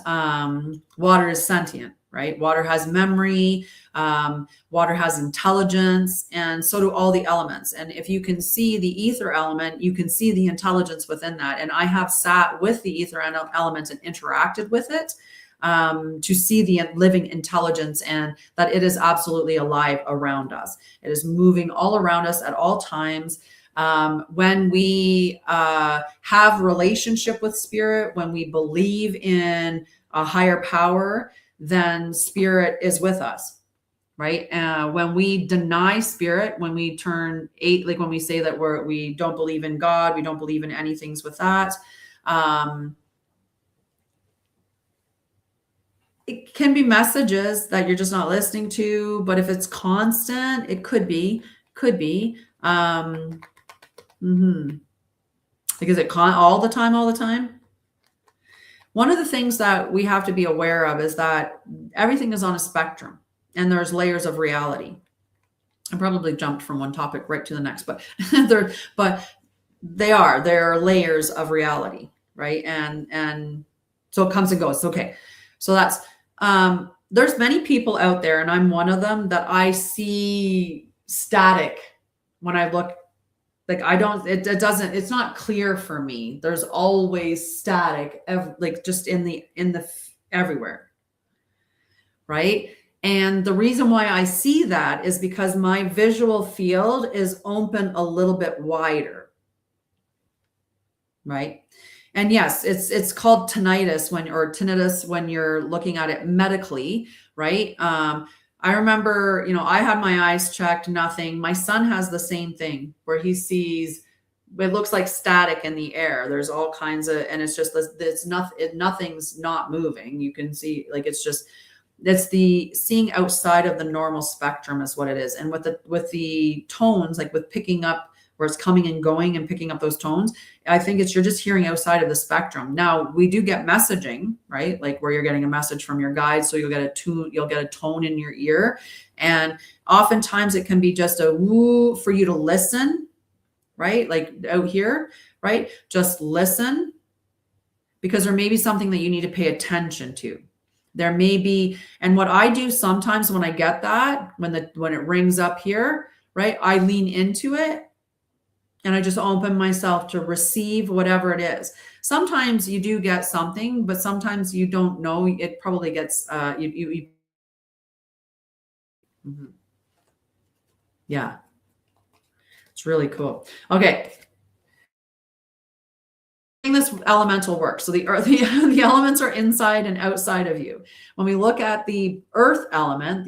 water is sentient. Right? Water has memory, water has intelligence, and so do all the elements. And if you can see the ether element, you can see the intelligence within that. And I have sat with the ether element and interacted with it to see the living intelligence, and that it is absolutely alive around us. It is moving all around us at all times. When we have relationship with spirit, when we believe in a higher power, then spirit is with us, right? When we deny spirit, when we turn like when we say that we don't believe in God, we don't believe in anything with that, It can be messages that you're just not listening to, but if it's constant, it could be. Like, is it all the time? One of the things that we have to be aware of is that everything is on a spectrum and there's layers of reality. I probably jumped from one topic right to the next, but there are layers of reality, right? And so it comes and goes. Okay. So that's, there's many people out there, and I'm one of them, that I see static when I look. Like, it's not clear for me. There's always static, like just in the everywhere. Right. And the reason why I see that is because my visual field is open a little bit wider. Right. And yes, it's called tinnitus when you're looking at it medically. Right. I remember, I had my eyes checked, nothing. My son has the same thing where he sees, it looks like static in the air. There's all kinds of, and it's just, nothing's not moving. You can see, like, it's the seeing outside of the normal spectrum is what it is. And with the tones, like with picking up where it's coming and going and picking up those tones, I think you're just hearing outside of the spectrum. Now, we do get messaging, right? Like where you're getting a message from your guide. So you'll get a tone in your ear. And oftentimes it can be just a woo for you to listen, right? Like out here, right? Just listen, because there may be something that you need to pay attention to. There may be, and what I do sometimes when I get that, when it rings up here, right? I lean into it. And I just open myself to receive whatever it is. Sometimes you do get something, but sometimes you don't know. It probably gets, yeah, it's really cool. Okay. This elemental work. So the elements are inside and outside of you. When we look at the earth element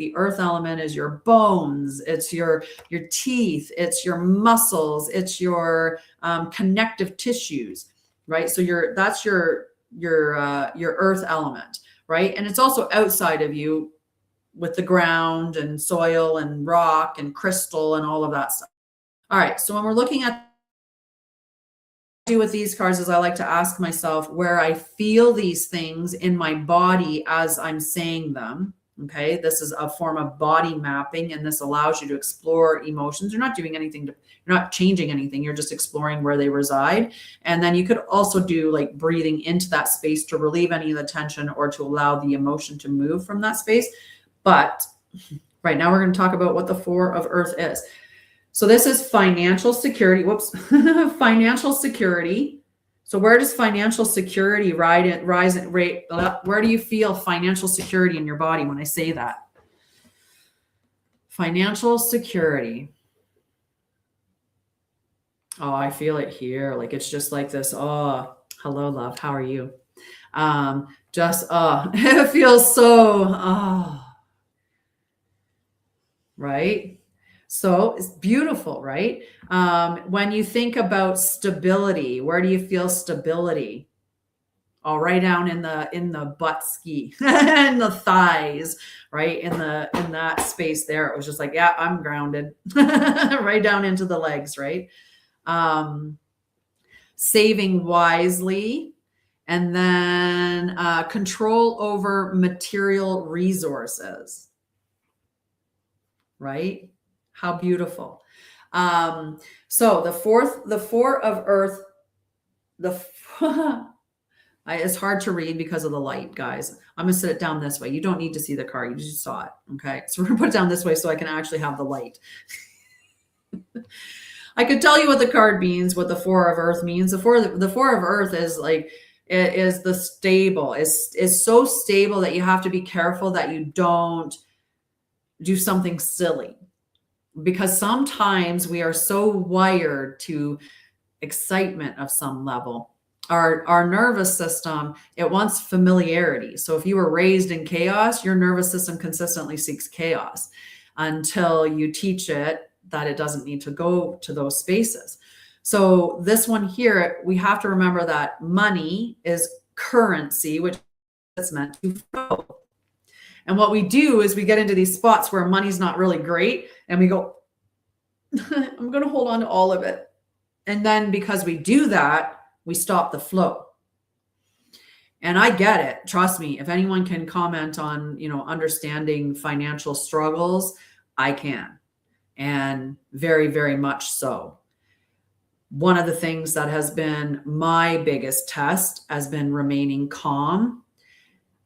is your bones, it's your teeth, it's your muscles, it's your connective tissues, right? So that's your earth element, right? And it's also outside of you with the ground and soil and rock and crystal and all of that stuff. All right. So when we're looking at do with these cards is I like to ask myself where I feel these things in my body as I'm saying them. Okay. This is a form of body mapping, and this allows you to explore emotions. You're not doing anything you're not changing anything. You're just exploring where they reside. And then you could also do like breathing into that space to relieve any of the tension or to allow the emotion to move from that space. But right now we're going to talk about what the Four of Earth is. So this is financial security. Financial security. So where does financial security rise? Where do you feel financial security in your body when I say that? Financial security. Oh, I feel it here. Like it's just like this. Oh, hello, love. How are you? It feels so, right? So it's beautiful, right? When you think about stability, where do you feel stability? Oh, right down in the butt ski and the thighs, right? In that space there. It was just like, yeah, I'm grounded. Right down into the legs, right? Saving wisely, and then control over material resources, right? How beautiful. So the Four of Earth, it's hard to read because of the light, guys. I'm gonna sit it down this way. You don't need to see the card. You just saw it. Okay. So we're gonna put it down this way so I can actually have the light. I could tell you what the card means, what the Four of Earth means. The Four of Earth is like, it is the stable. Is so stable that you have to be careful that you don't do something silly. Because sometimes we are so wired to excitement of some level. Our nervous system, it wants familiarity. So if you were raised in chaos, your nervous system consistently seeks chaos until you teach it that it doesn't need to go to those spaces. So this one here, we have to remember that money is currency, which is meant to flow. And what we do is we get into these spots where money's not really great and we go, I'm going to hold on to all of it. And then because we do that, we stop the flow. And I get it. Trust me, if anyone can comment on, understanding financial struggles, I can. And very, very much so. One of the things that has been my biggest test has been remaining calm,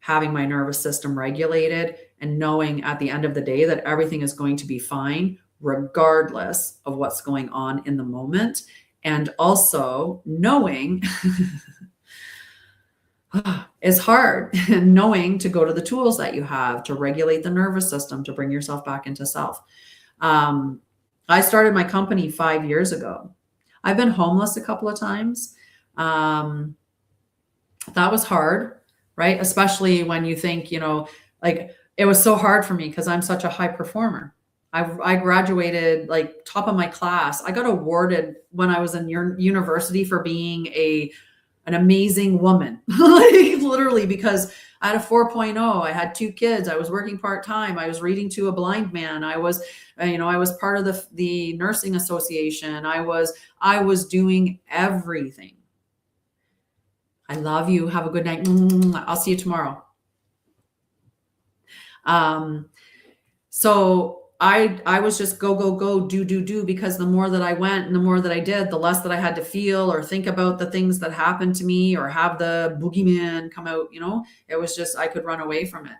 having my nervous system regulated, and knowing at the end of the day that everything is going to be fine, regardless of what's going on in the moment. And also knowing it's hard, and knowing to go to the tools that you have to regulate the nervous system, to bring yourself back into self. I started my company 5 years ago. I've been homeless a couple of times. That was hard, right? Especially when you think, like it was so hard for me because I'm such a high performer. I graduated like top of my class. I got awarded when I was in university for being an amazing woman, like literally, because I had a 4.0. I had 2 kids. I was working part-time. I was reading to a blind man. I was part of the nursing association. I was doing everything. I love you. Have a good night. I'll see you tomorrow. So I was just go, do, because the more that I went and the more that I did, the less that I had to feel or think about the things that happened to me or have the boogeyman come out, it was just, I could run away from it.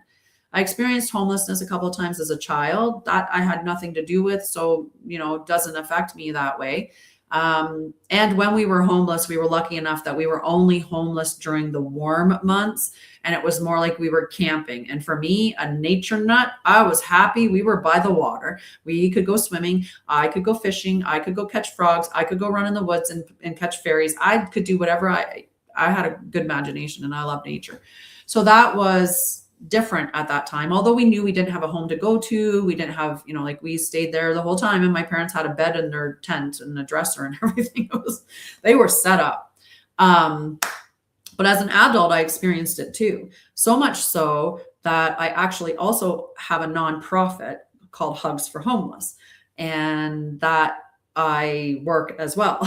I experienced homelessness a couple of times as a child that I had nothing to do with. So, it doesn't affect me that way. And when we were homeless, we were lucky enough that we were only homeless during the warm months. And it was more like we were camping. And for me, a nature nut, I was happy. We were by the water. We could go swimming. I could go fishing. I could go catch frogs. I could go run in the woods and catch fairies. I could do whatever. I had a good imagination and I love nature. So that was different at that time. Although we knew we didn't have a home to go to, we didn't have, we stayed there the whole time. And my parents had a bed in their tent and a dresser and everything. They were set up. But as an adult, I experienced it too. So much so that I actually also have a nonprofit called Hugs for Homeless, and that I work as well.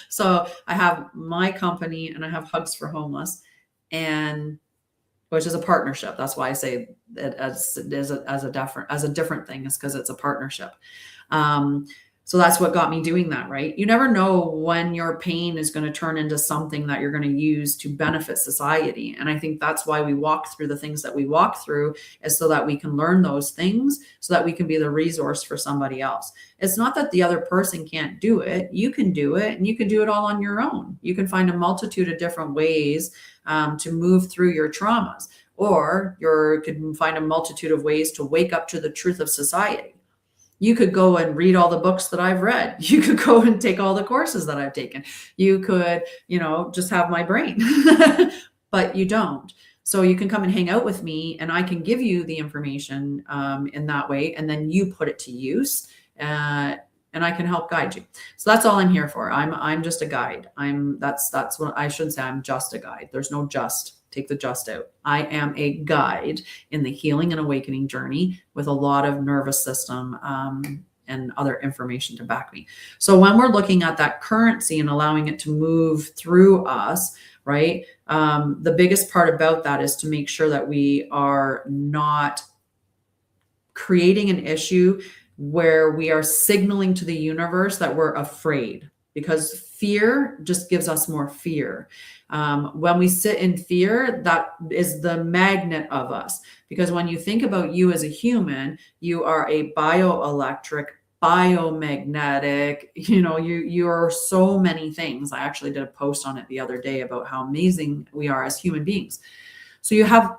So I have my company and I have Hugs for Homeless, and which is a partnership. That's why I say it as a different thing, is because it's a partnership. So that's what got me doing that, right? You never know when your pain is going to turn into something that you're going to use to benefit society. And I think that's why we walk through the things that we walk through, is so that we can learn those things, so that we can be the resource for somebody else. It's not that the other person can't do it. You can do it, and you can do it all on your own. You can find a multitude of different ways to move through your traumas, or you could find a multitude of ways to wake up to the truth of society. You could go and read all the books that I've read. You could go and take all the courses that I've taken. You could, just have my brain, but you don't. So you can come and hang out with me, and I can give you the information in that way, and then you put it to use, and I can help guide you. So that's all I'm here for. I'm just a guide. That's what I shouldn't say. I'm just a guide. There's no just. Take the just out. I am a guide in the healing and awakening journey with a lot of nervous system and other information to back me. So when we're looking at that currency and allowing it to move through us, right? The biggest part about that is to make sure that we are not creating an issue where we are signaling to the universe that we're afraid, because fear just gives us more fear. When we sit in fear, that is the magnet of us. Because when you think about you as a human, you are a bioelectric, biomagnetic, you are so many things. I actually did a post on it the other day about how amazing we are as human beings. So you have,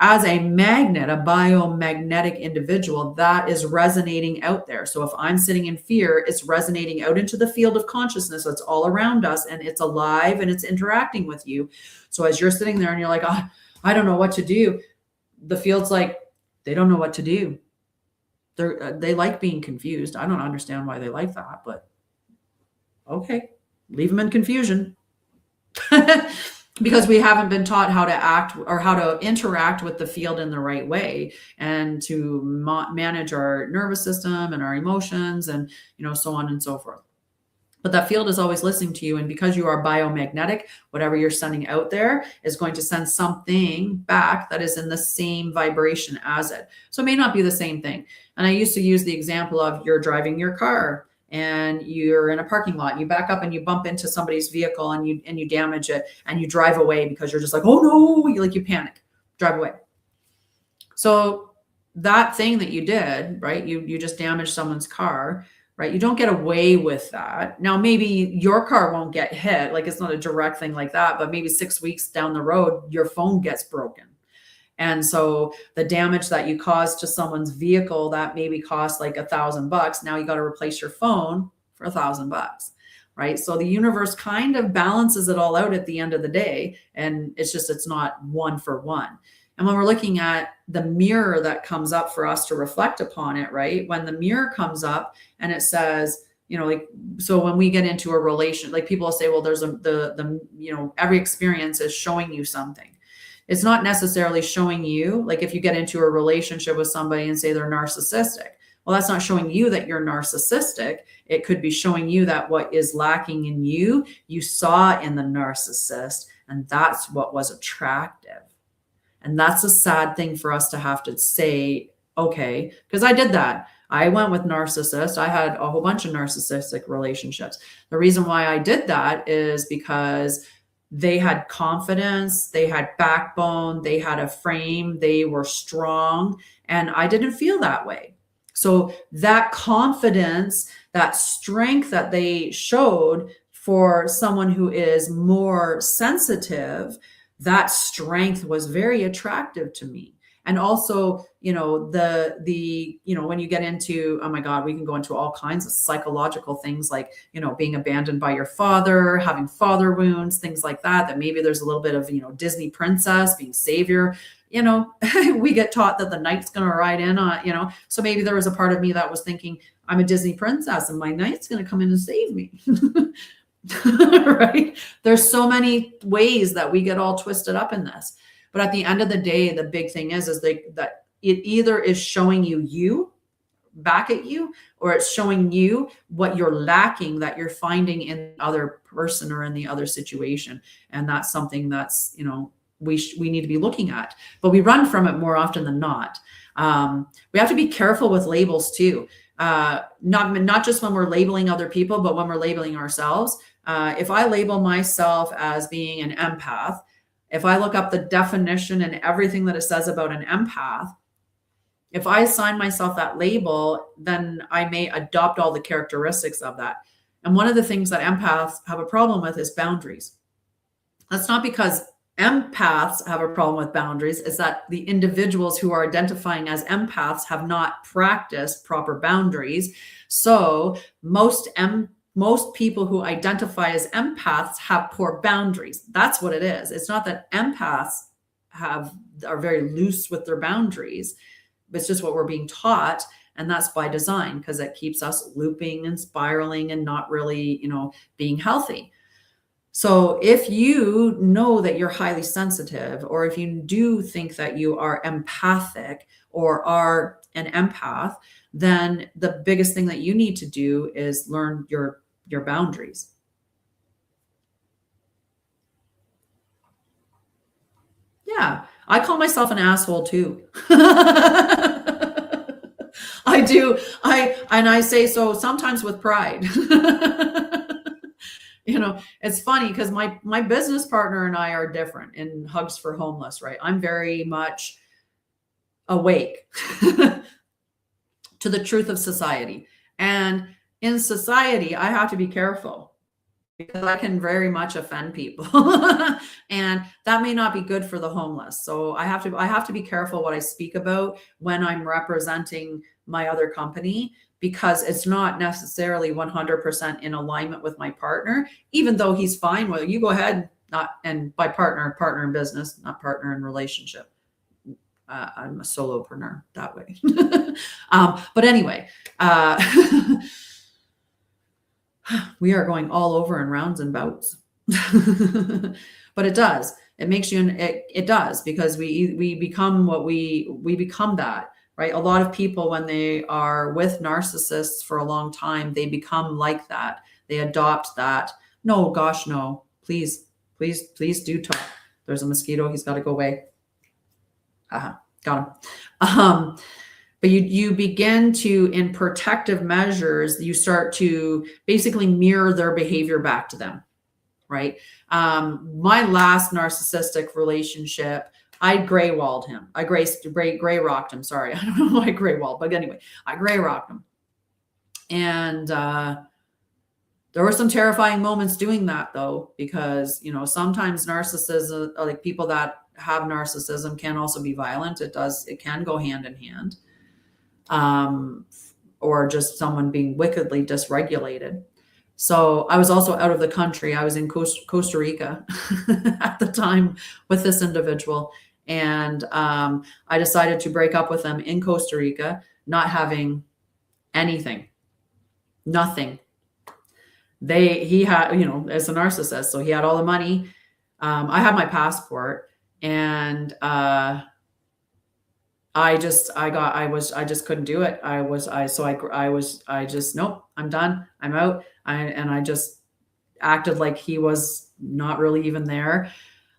as a magnet, a biomagnetic individual that is resonating out there. So if I'm sitting in fear, it's resonating out into the field of consciousness that's all around us, and it's alive and it's interacting with you. So as you're sitting there and you're like, I don't know what to do, the field's like, they don't know what to do. They like being confused. I don't understand why they like that, but okay, leave them in confusion. because we haven't been taught how to act or how to interact with the field in the right way, and to manage our nervous system and our emotions, and so on and so forth. But that field is always listening to you. And because you are biomagnetic, whatever you're sending out there is going to send something back that is in the same vibration as it. So it may not be the same thing. And I used to use the example of, you're driving your car and you're in a parking lot, and you back up and you bump into somebody's vehicle, and you damage it, and you drive away because you're just like, oh no, you panic, drive away. So that thing that you did, right? You just damaged someone's car. Right? You don't get away with that. Now, maybe your car won't get hit. Like, it's not a direct thing like that, but maybe 6 weeks down the road, your phone gets broken. And so the damage that you caused to someone's vehicle that maybe cost like $1,000, now you got to replace your phone for $1,000. Right? So the universe kind of balances it all out at the end of the day. And it's not one for one. And when we're looking at the mirror that comes up for us to reflect upon it, right? When the mirror comes up and it says, so when we get into a relation, like, people will say, well, there's every experience is showing you something. It's not necessarily showing you, like, if you get into a relationship with somebody and say they're narcissistic, well, that's not showing you that you're narcissistic. It could be showing you that what is lacking in you, you saw in the narcissist, and that's what was attractive. And that's a sad thing for us to have to say, okay, because I did that. I went with narcissists. I had a whole bunch of narcissistic relationships. The reason why I did that is because they had confidence, they had backbone, they had a frame, they were strong, and I didn't feel that way. So that confidence, that strength that they showed for someone who is more sensitive, that strength was very attractive to me. And also, when you get into, oh my God, we can go into all kinds of psychological things, like, being abandoned by your father, having father wounds, things like that maybe there's a little bit of, Disney princess being savior. We get taught that the knight's going to ride in on, so maybe there was a part of me that was thinking, I'm a Disney princess and my knight's going to come in and save me. Right? There's so many ways that we get all twisted up in this. But at the end of the day, the big thing is that it either is showing you back at you, or it's showing you what you're lacking that you're finding in the other person or in the other situation. And that's something that's, we need to be looking at, but we run from it more often than not. We have to be careful with labels too. Not just when we're labeling other people, but when we're labeling ourselves. If I label myself as being an empath, if I look up the definition and everything that it says about an empath, if I assign myself that label, then I may adopt all the characteristics of that. And one of the things that empaths have a problem with is boundaries. That's not because empaths have a problem with boundaries. It's that the individuals who are identifying as empaths have not practiced proper boundaries. So most people who identify as empaths have poor boundaries. That's what it is. It's not that empaths are very loose with their boundaries. It's just what we're being taught. And that's by design, because it keeps us looping and spiraling and not really, being healthy. So if you know that you're highly sensitive, or if you do think that you are empathic or are an empath, then the biggest thing that you need to do is learn your boundaries. Yeah, I call myself an asshole too. I do. I say so sometimes with pride. It's funny because my business partner and I are different in Hugs for Homeless, right? I'm very much awake to the truth of society. And in society, I have to be careful because I can very much offend people. And that may not be good for the homeless. So I have to be careful what I speak about when I'm representing my other company, because it's not necessarily 100% in alignment with my partner, even though he's fine with it. You go ahead, and by partner in business, not partner in relationship. I'm a solopreneur that way. But anyway, we are going all over in rounds and bouts. but it does. It makes you, it does, because we become what we become that, right? A lot of people, when they are with narcissists for a long time, they become like that. They adopt that. No, gosh, no, please do talk. There's a mosquito. He's got to go away. Got him. But you begin to, in protective measures, you start to basically mirror their behavior back to them, right? My last narcissistic relationship, I gray walled him. I gray rocked him. Sorry, I don't know why I gray walled, but anyway, I gray rocked him. And there were some terrifying moments doing that, though, because, you know, sometimes narcissism, like people that have narcissism, can also be violent. It can go hand in hand. Or just someone being wickedly dysregulated. So I was also out of the country. I was in Costa Rica at the time with this individual. And I decided to break up with them in Costa Rica, not having anything, nothing. He had, you know, as a narcissist, so he had all the money. I had my passport, and I just couldn't do it. Nope, I'm done. I'm out. I just acted like he was not really even there.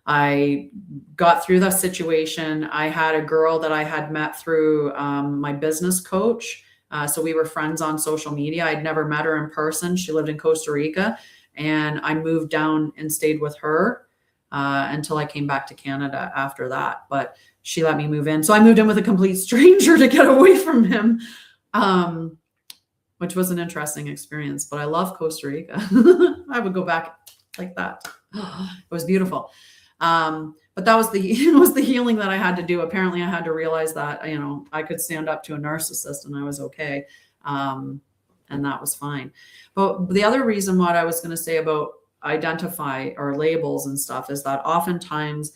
I got through that situation. I had a girl that I had met through my business coach. So we were friends on social media. I'd never met her in person. She lived in Costa Rica, and I moved down and stayed with her until I came back to Canada after that. But she let me move in. So I moved in with a complete stranger to get away from him, which was an interesting experience. But I love Costa Rica. I would go back like that. It was beautiful. But that was it was the healing that I had to do. Apparently I had to realize that, you know, I could stand up to a narcissist and I was okay. And that was fine. But the other reason what I was going to say about identify or labels and stuff is that oftentimes,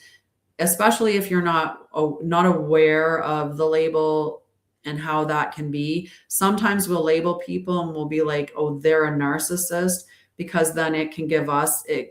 especially if you're not aware of the label and how that can be, sometimes we'll label people and we'll be like, oh, they're a narcissist, because then it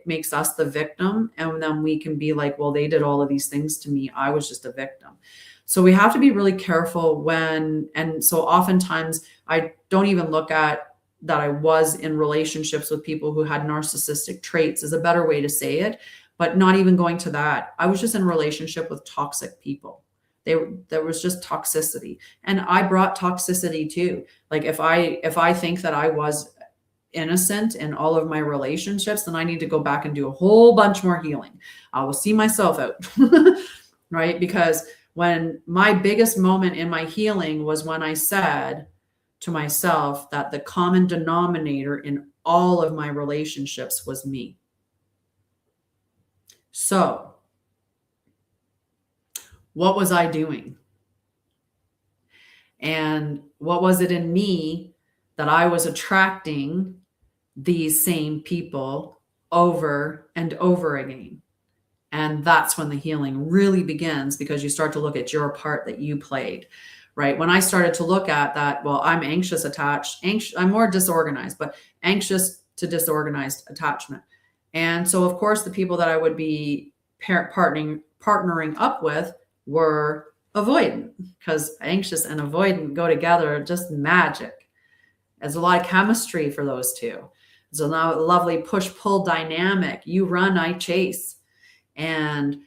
makes us the victim. And then we can be like, well, they did all of these things to me. I was just a victim. So we have to be really careful and so oftentimes I don't even look at that I was in relationships with people who had narcissistic traits, is a better way to say it, but not even going to that. I was just in a relationship with toxic people. There was just toxicity, and I brought toxicity too. Like if I think that I was innocent in all of my relationships, then I need to go back and do a whole bunch more healing. I will see myself out, right? Because when my biggest moment in my healing was when I said to myself that the common denominator in all of my relationships was me. So what was I doing? And what was it in me that I was attracting these same people over and over again? And that's when the healing really begins, because you start to look at your part that you played, right? When I started to look at that, well, I'm anxious attached, I'm more disorganized, but anxious to disorganized attachment. And so of course the people that I would be partnering up with were avoidant, because anxious and avoidant go together, just magic. There's a lot of chemistry for those two. There's a lovely push-pull dynamic. You run, I chase. And,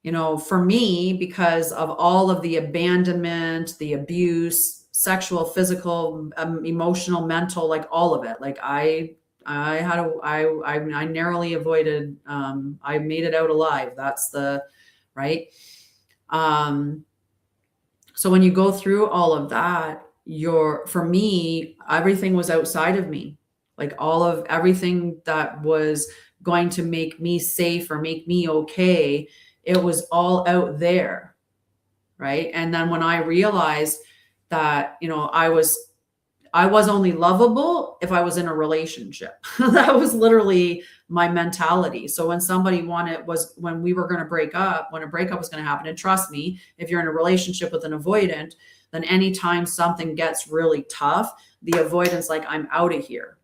you know, for me, because of all of the abandonment, the abuse, sexual, physical, emotional, mental, like all of it, like I narrowly avoided, I made it out alive. That's the, right. So when you go through all of that, for me, everything was outside of me. Like everything that was going to make me safe or make me okay, it was all out there. Right. And then when I realized that, you know, I was only lovable if I was in a relationship. That was literally my mentality. So when when we were going to break up, when a breakup was going to happen, and trust me, if you're in a relationship with an avoidant, then anytime something gets really tough, the avoidant's like, I'm out of here.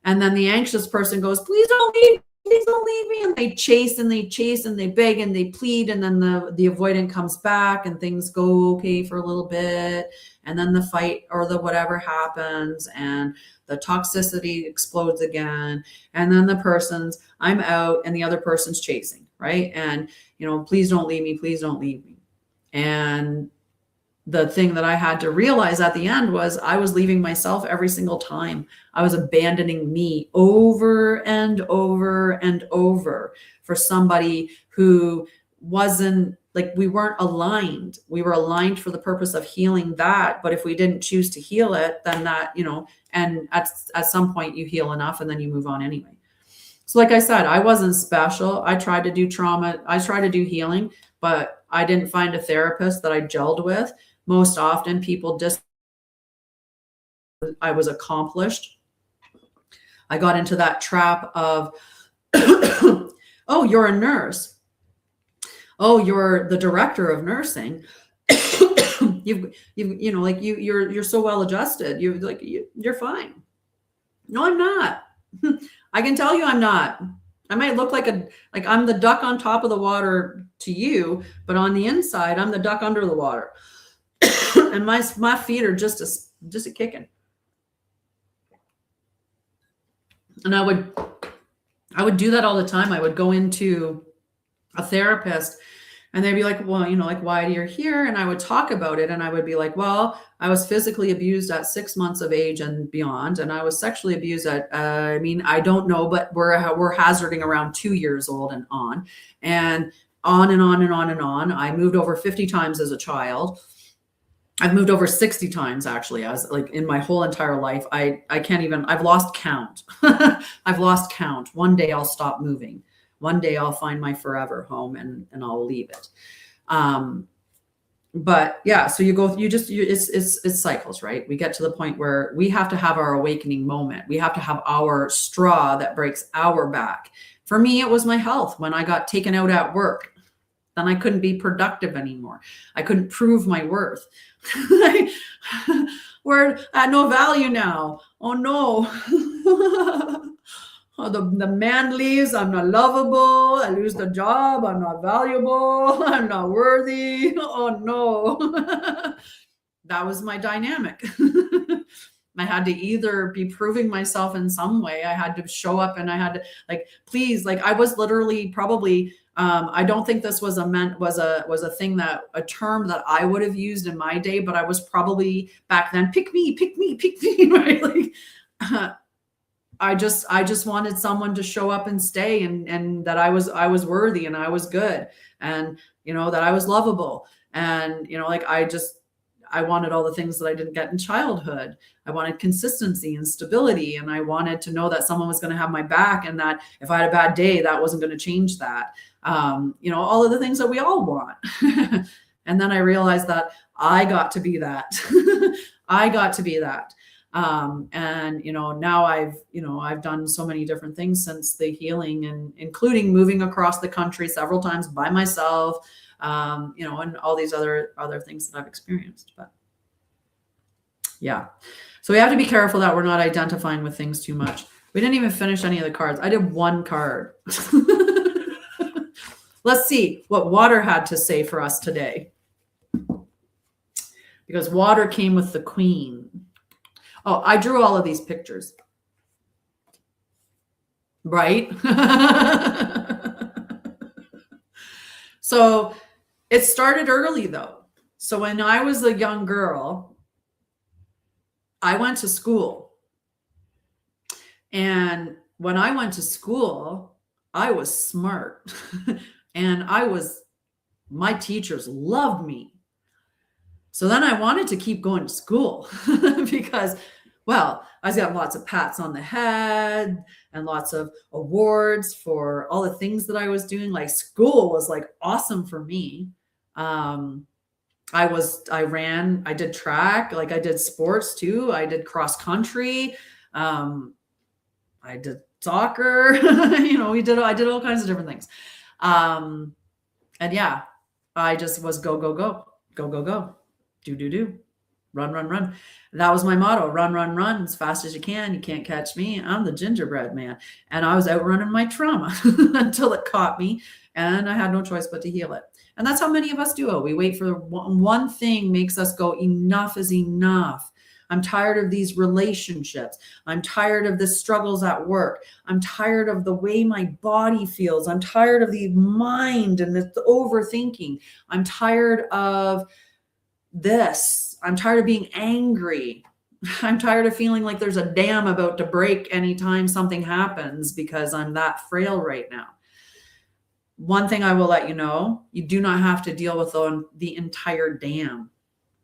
And then the anxious person goes, please don't leave please don't leave me. And they chase and they chase and they beg and they plead. And then the avoidant comes back and things go okay for a little bit. And then the fight or the whatever happens and the toxicity explodes again. And then the person's, I'm out and the other person's chasing, right? And, please don't leave me. Please don't leave me. And the thing that I had to realize at the end was I was leaving myself every single time. I was abandoning me over and over and over for somebody who wasn't, like, we weren't aligned. We were aligned for the purpose of healing that. But if we didn't choose to heal it, then that, and at some point you heal enough and then you move on anyway. So like I said, I wasn't special. I tried to do trauma. I tried to do healing, but I didn't find a therapist that I gelled with. Most often people I was accomplished. I got into that trap of, oh, you're a nurse. Oh, you're the director of nursing. You're so well adjusted. You're fine. No, I'm not. I can tell you I'm not. I might look like I'm the duck on top of the water to you, but on the inside, I'm the duck under the water. And my feet are just a kicking. And I would do that all the time. I would go into a therapist and they'd be like, well, why are you here? And I would talk about it. And I would be like, well, I was physically abused at 6 months of age and beyond. And I was sexually abused at, I don't know, but we're hazarding around 2 years old and on. And on and on and on and on. I moved over 50 times as a child. I've moved over 60 times actually, as like in my whole entire life. I can't even, I've lost count. I've lost count. One day I'll stop moving. One day I'll find my forever home and I'll leave it. But yeah, so it's cycles, right? We get to the point where we have to have our awakening moment. We have to have our straw that breaks our back. For me, it was my health. When I got taken out at work, then I couldn't be productive anymore. I couldn't prove my worth. We're at no value now. Oh no. Oh, the man leaves. I'm not lovable. I lose the job. I'm not valuable. I'm not worthy. Oh no. That was my dynamic. I had to either be proving myself in some way. I had to show up and I had to I was literally probably, I don't think this was a term that I would have used in my day, but I was probably back then, pick me, right? I just wanted someone to show up and stay and that I was worthy and I was good and, that I was lovable. And, I wanted all the things that I didn't get in childhood. I wanted consistency and stability. And I wanted to know that someone was going to have my back and that if I had a bad day, that wasn't going to change that. All of the things that we all want. And then I realized that I got to be that. I got to be that. And, now I've done so many different things since the healing and including moving across the country several times by myself, and all these other things that I've experienced. But yeah, so we have to be careful that we're not identifying with things too much. We didn't even finish any of the cards. I did one card. Let's see what water had to say for us today. Because water came with the Queen. Oh, I drew all of these pictures. Right? So it started early though. So when I was a young girl, I went to school. And when I went to school, I was smart. And my teachers loved me. So then I wanted to keep going to school because, well, I got lots of pats on the head and lots of awards for all the things that I was doing. Like school was like awesome for me. I did track, like I did sports too. I did cross country. I did soccer, I did all kinds of different things. And yeah, I just was go, do. Run, run, run. That was my motto. Run, run, run as fast as you can. You can't catch me. I'm the gingerbread man. And I was outrunning my trauma until it caught me, and I had no choice but to heal it. And that's how many of us do it. We wait for one thing makes us go, enough is enough. I'm tired of these relationships. I'm tired of the struggles at work. I'm tired of the way my body feels. I'm tired of the mind and the overthinking. I'm tired of this. I'm tired of being angry. I'm tired of feeling like there's a dam about to break anytime something happens because I'm that frail right now. One thing I will let you know, you do not have to deal with the entire dam.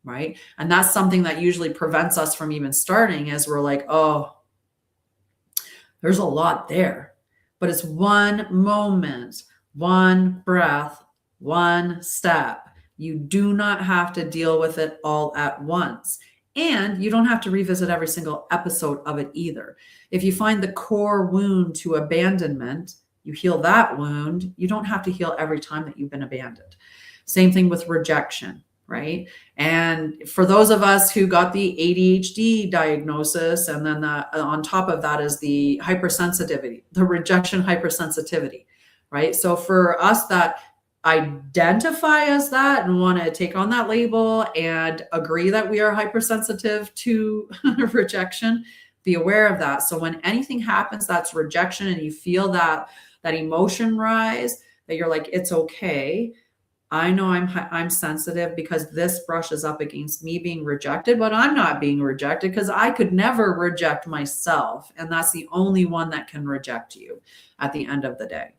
Right. And that's something that usually prevents us from even starting, as we're like, oh, there's a lot there. But it's one moment, one breath, one step. You do not have to deal with it all at once. And you don't have to revisit every single episode of it either. If you find the core wound to abandonment, you heal that wound. You don't have to heal every time that you've been abandoned. Same thing with rejection. Right. And for those of us who got the ADHD diagnosis, and then on top of that is the hypersensitivity, the rejection hypersensitivity. Right. So for us that identify as that and want to take on that label and agree that we are hypersensitive to rejection, be aware of that. So when anything happens that's rejection and you feel that emotion rise, that you're like, it's okay. I know I'm sensitive because this brushes up against me being rejected, but I'm not being rejected because I could never reject myself. And that's the only one that can reject you at the end of the day.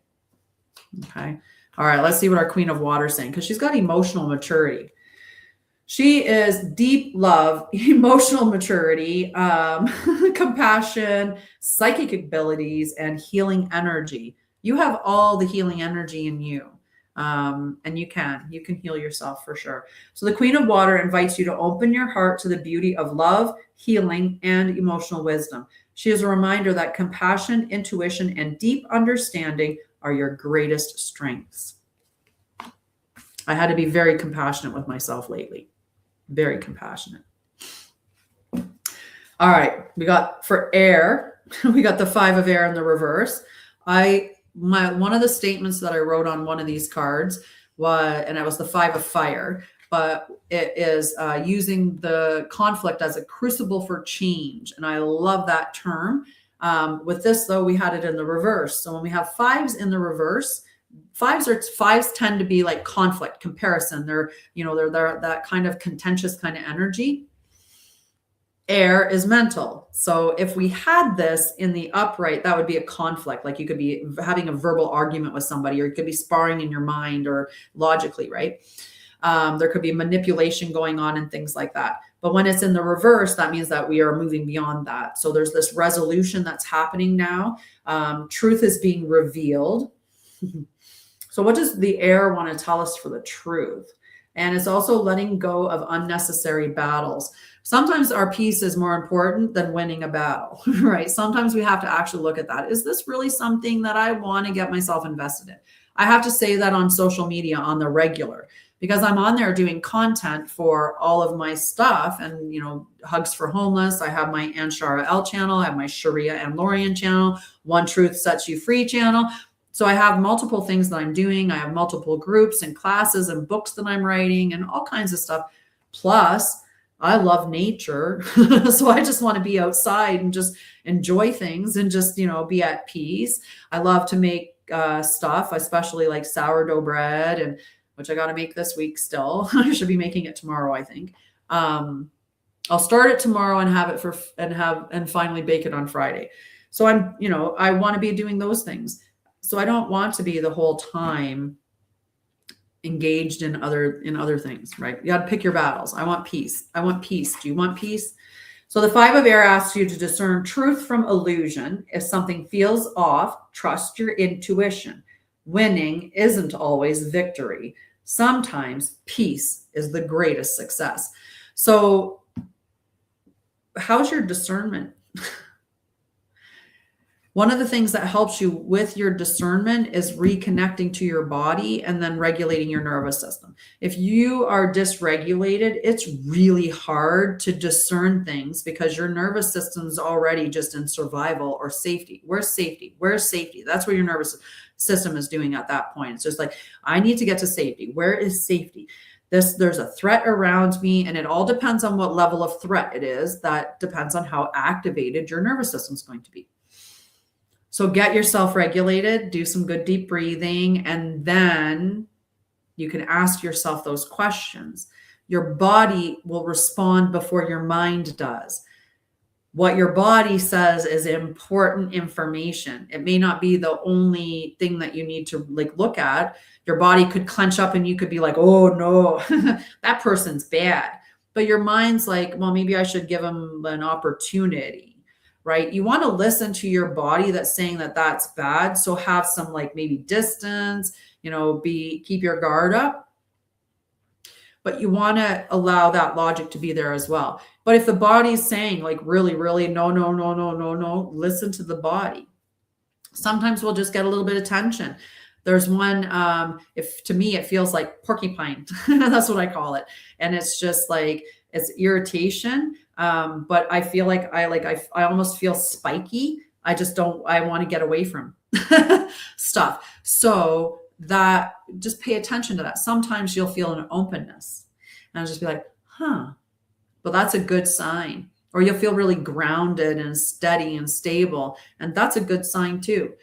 Okay. All right. Let's see what our Queen of Water is saying, because she's got emotional maturity. She is deep love, emotional maturity, compassion, psychic abilities, and healing energy. You have all the healing energy in you. And you can heal yourself for sure. So the Queen of Water invites you to open your heart to the beauty of love, healing, and emotional wisdom. She is a reminder that compassion, intuition, and deep understanding are your greatest strengths. I had to be very compassionate with myself lately. Very compassionate. All right. We got for air, we got the 5 of air in the reverse. One of the statements that I wrote on one of these cards and it was the 5 of fire, but it is using the conflict as a crucible for change. And I love that term. With this though, we had it in the reverse. So when we have 5s in the reverse, 5s tend to be like conflict, comparison. They're that kind of contentious kind of energy. Air is mental. So if we had this in the upright, that would be a conflict. Like you could be having a verbal argument with somebody, or you could be sparring in your mind or logically, right? There could be manipulation going on and things like that. But when it's in the reverse, that means that we are moving beyond that. So there's this resolution that's happening now. Truth is being revealed. So what does the air want to tell us for the truth? And it's also letting go of unnecessary battles. Sometimes our peace is more important than winning a battle, right? Sometimes we have to actually look at that. Is this really something that I want to get myself invested in? I have to say that on social media on the regular, because I'm on there doing content for all of my stuff and, Hugs for Homeless. I have my Anshara'El channel. I have my Sharia and Lorian channel, One Truth Sets You Free channel. So I have multiple things that I'm doing. I have multiple groups and classes and books that I'm writing and all kinds of stuff. Plus, I love nature. So I just want to be outside and just enjoy things and just, be at peace. I love to make stuff, especially like sourdough bread, and which I got to make this week still. I should be making it tomorrow, I think. I'll start it tomorrow and have it and finally bake it on Friday. So I want to be doing those things. So I don't want to be the whole time engaged in other things, right? You got to pick your battles. I want peace. I want peace. Do you want peace? So the 5 of air asks you to discern truth from illusion. If something feels off, trust your intuition. Winning isn't always victory. Sometimes peace is the greatest success. So how's your discernment? One of the things that helps you with your discernment is reconnecting to your body and then regulating your nervous system. If you are dysregulated, it's really hard to discern things because your nervous system's already just in survival or safety. Where's safety? Where's safety? That's what your nervous system is doing at that point. It's just like, I need to get to safety. Where is safety? There's a threat around me, and it all depends on what level of threat it is. That depends on how activated your nervous system is going to be. So get yourself regulated, do some good deep breathing, and then you can ask yourself those questions. Your body will respond before your mind does. What your body says is important information. It may not be the only thing that you need to like look at. Your body could clench up and you could be like, oh no, that person's bad. But your mind's like, well, maybe I should give them an opportunity, right? You want to listen to your body that's saying that that's bad. So have some like maybe distance, keep your guard up. But you want to allow that logic to be there as well. But if the body's saying like really, really, no, listen to the body. Sometimes we'll just get a little bit of tension. There's one, if to me, it feels like porcupine. That's what I call it. And it's just like, it's irritation. But I feel like I almost feel spiky. I want to get away from stuff. So that just pay attention to that. Sometimes you'll feel an openness and I'll just be like, but that's a good sign. Or you'll feel really grounded and steady and stable. And that's a good sign too.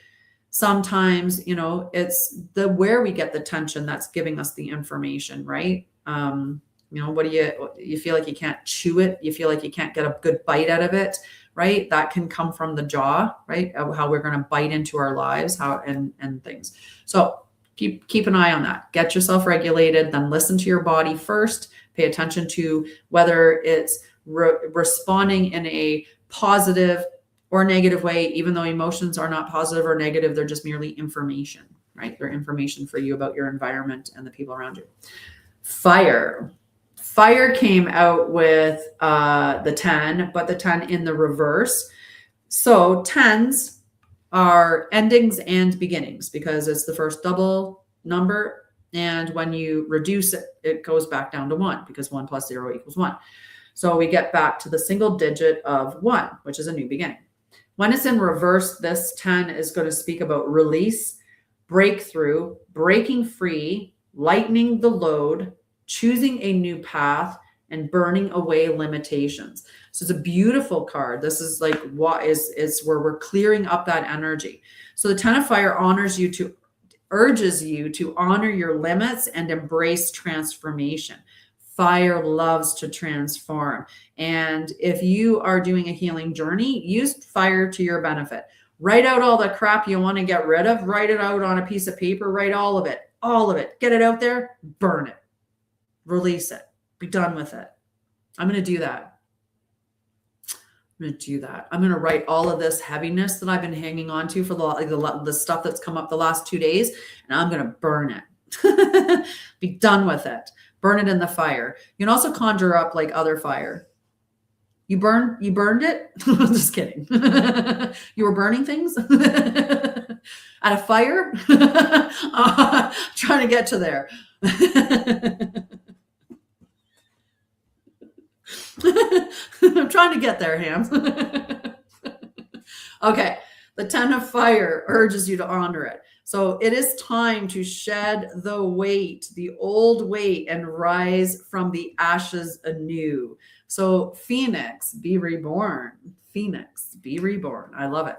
Sometimes, it's where we get the tension that's giving us the information, right? What do you feel like you can't chew it? You feel like you can't get a good bite out of it, right? That can come from the jaw, right? How we're going to bite into our lives, and things. So keep an eye on that. Get yourself regulated, then listen to your body first. Pay attention to whether it's responding in a positive or negative way, even though emotions are not positive or negative, they're just merely information, right? They're information for you about your environment and the people around you. Fire came out with the 10, but the 10 in the reverse. So 10s are endings and beginnings because it's the first double number. And when you reduce it, it goes back down to 1 because 1 plus 0 equals 1. So we get back to the single digit of 1, which is a new beginning. When it's in reverse, this 10 is going to speak about release, breakthrough, breaking free, lightening the load, choosing a new path, and burning away limitations. So it's a beautiful card. This is like what is where we're clearing up that energy. So the 10 of fire urges you to honor your limits and embrace transformation. Fire loves to transform. And if you are doing a healing journey, use fire to your benefit. Write out all the crap you want to get rid of. Write it out on a piece of paper. Write all of it. Get it out there. Burn it. Release it. Be done with it. I'm going to do that. I'm going to write all of this heaviness that I've been hanging on to for the stuff that's come up the last 2 days, and I'm going to burn it. Be done with it. Burn it in the fire. You can also conjure up like other fire. You burned it? Just kidding. You were burning things at a fire? Trying to get to there. I'm trying to get there, Hams. Okay. The 10 of fire urges you to honor it. So it is time to shed the weight, the old weight, and rise from the ashes anew. So Phoenix, be reborn. Phoenix, be reborn. I love it.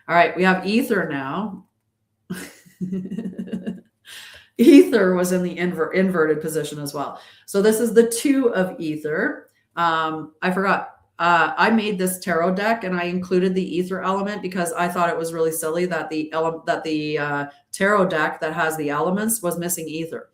All right. We have ether now. Ether was in the inverted position as well. So this is the 2 of ether. I forgot. I made this tarot deck and I included the ether element because I thought it was really silly that the tarot deck that has the elements was missing ether.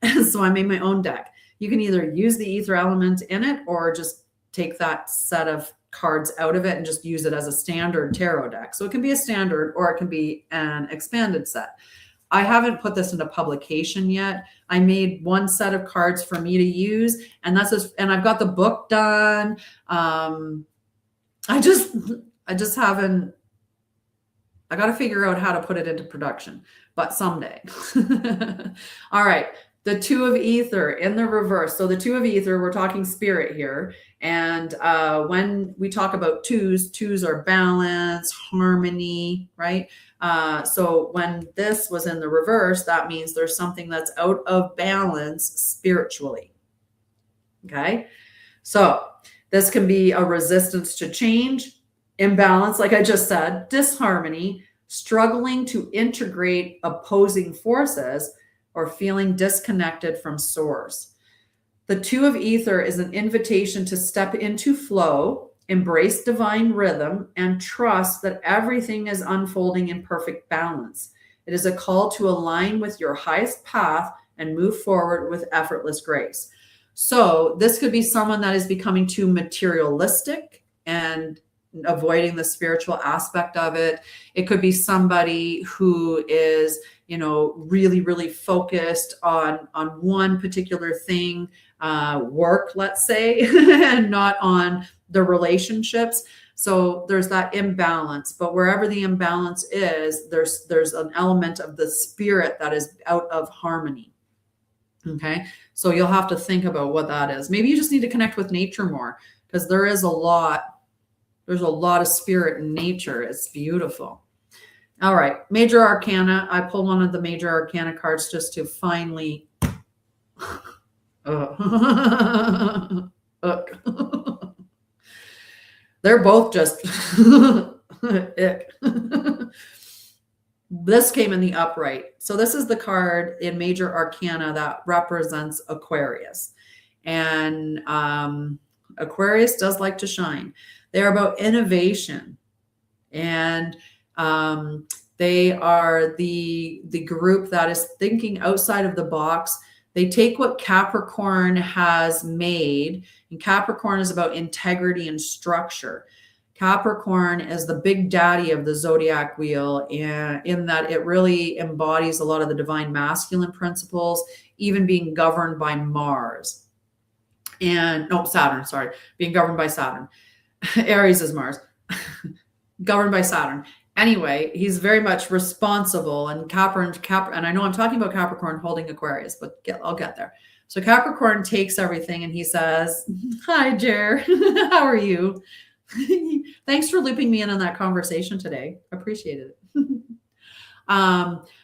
And so I made my own deck. You can either use the ether element in it or just take that set of cards out of it and just use it as a standard tarot deck. So it can be a standard or it can be an expanded set. I haven't put this into publication yet. I made one set of cards for me to use, and and I've got the book done. I just haven't I got to figure out how to put it into production, but someday. All right. The two of ether in the reverse. So the two of ether, we're talking spirit here. And when we talk about twos are balance, harmony, right? So when this was in the reverse, that means there's something that's out of balance spiritually. Okay. So this can be a resistance to change, imbalance, like I just said, disharmony, struggling to integrate opposing forces, or feeling disconnected from source. The two of ether is an invitation to step into flow, embrace divine rhythm, and trust that everything is unfolding in perfect balance. It is a call to align with your highest path and move forward with effortless grace. So this could be someone that is becoming too materialistic and avoiding the spiritual aspect of it. It could be somebody who is, really, really focused on one particular thing, work, let's say, and not on the relationships. So there's that imbalance, but wherever the imbalance is, there's an element of the spirit that is out of harmony. Okay. So you'll have to think about what that is. Maybe you just need to connect with nature more, because there's a lot of spirit in nature. It's beautiful. All right. Major Arcana. I pulled one of the Major Arcana cards just to finally. They're both just. This came in the upright. So this is the card in Major Arcana that represents Aquarius. And Aquarius does like to shine. They're about innovation. And they are the group that is thinking outside of the box. They take what Capricorn has made, and Capricorn is about integrity and structure. Capricorn is the big daddy of the zodiac wheel, and in that it really embodies a lot of the divine masculine principles, even being governed by Mars. Saturn, sorry, being governed by Saturn. Aries is Mars. Governed by Saturn. Anyway, he's very much responsible, and and I know I'm talking about Capricorn holding Aquarius, but I'll get there. So Capricorn takes everything and he says, "Hi, Jer, how are you? Thanks for looping me in on that conversation today. Appreciated it."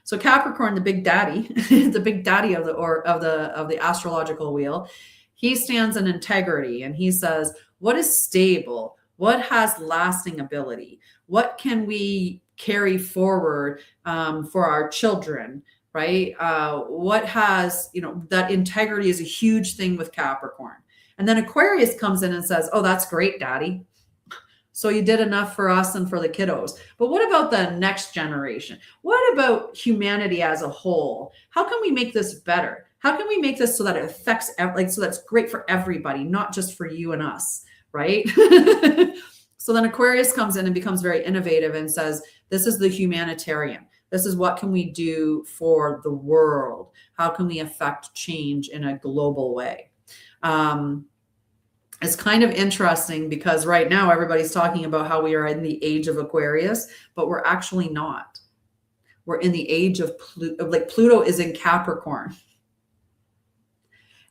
So Capricorn, the big daddy, the big daddy of the astrological wheel, he stands in integrity, and he says, "What is stable? What has lasting ability? What can we carry forward for our children?" Right? What has, that integrity is a huge thing with Capricorn. And then Aquarius comes in and says, "Oh, that's great, Daddy. So you did enough for us and for the kiddos. But what about the next generation? What about humanity as a whole? How can we make this better? How can we make this so that it affects, so that's great for everybody, not just for you and us?" Right? So then Aquarius comes in and becomes very innovative and says, "This is the humanitarian. This is what can we do for the world? How can we affect change in a global way?" It's kind of interesting because right now everybody's talking about how we are in the age of Aquarius, but we're actually not. We're in the age of Pluto. Like Pluto is in Capricorn.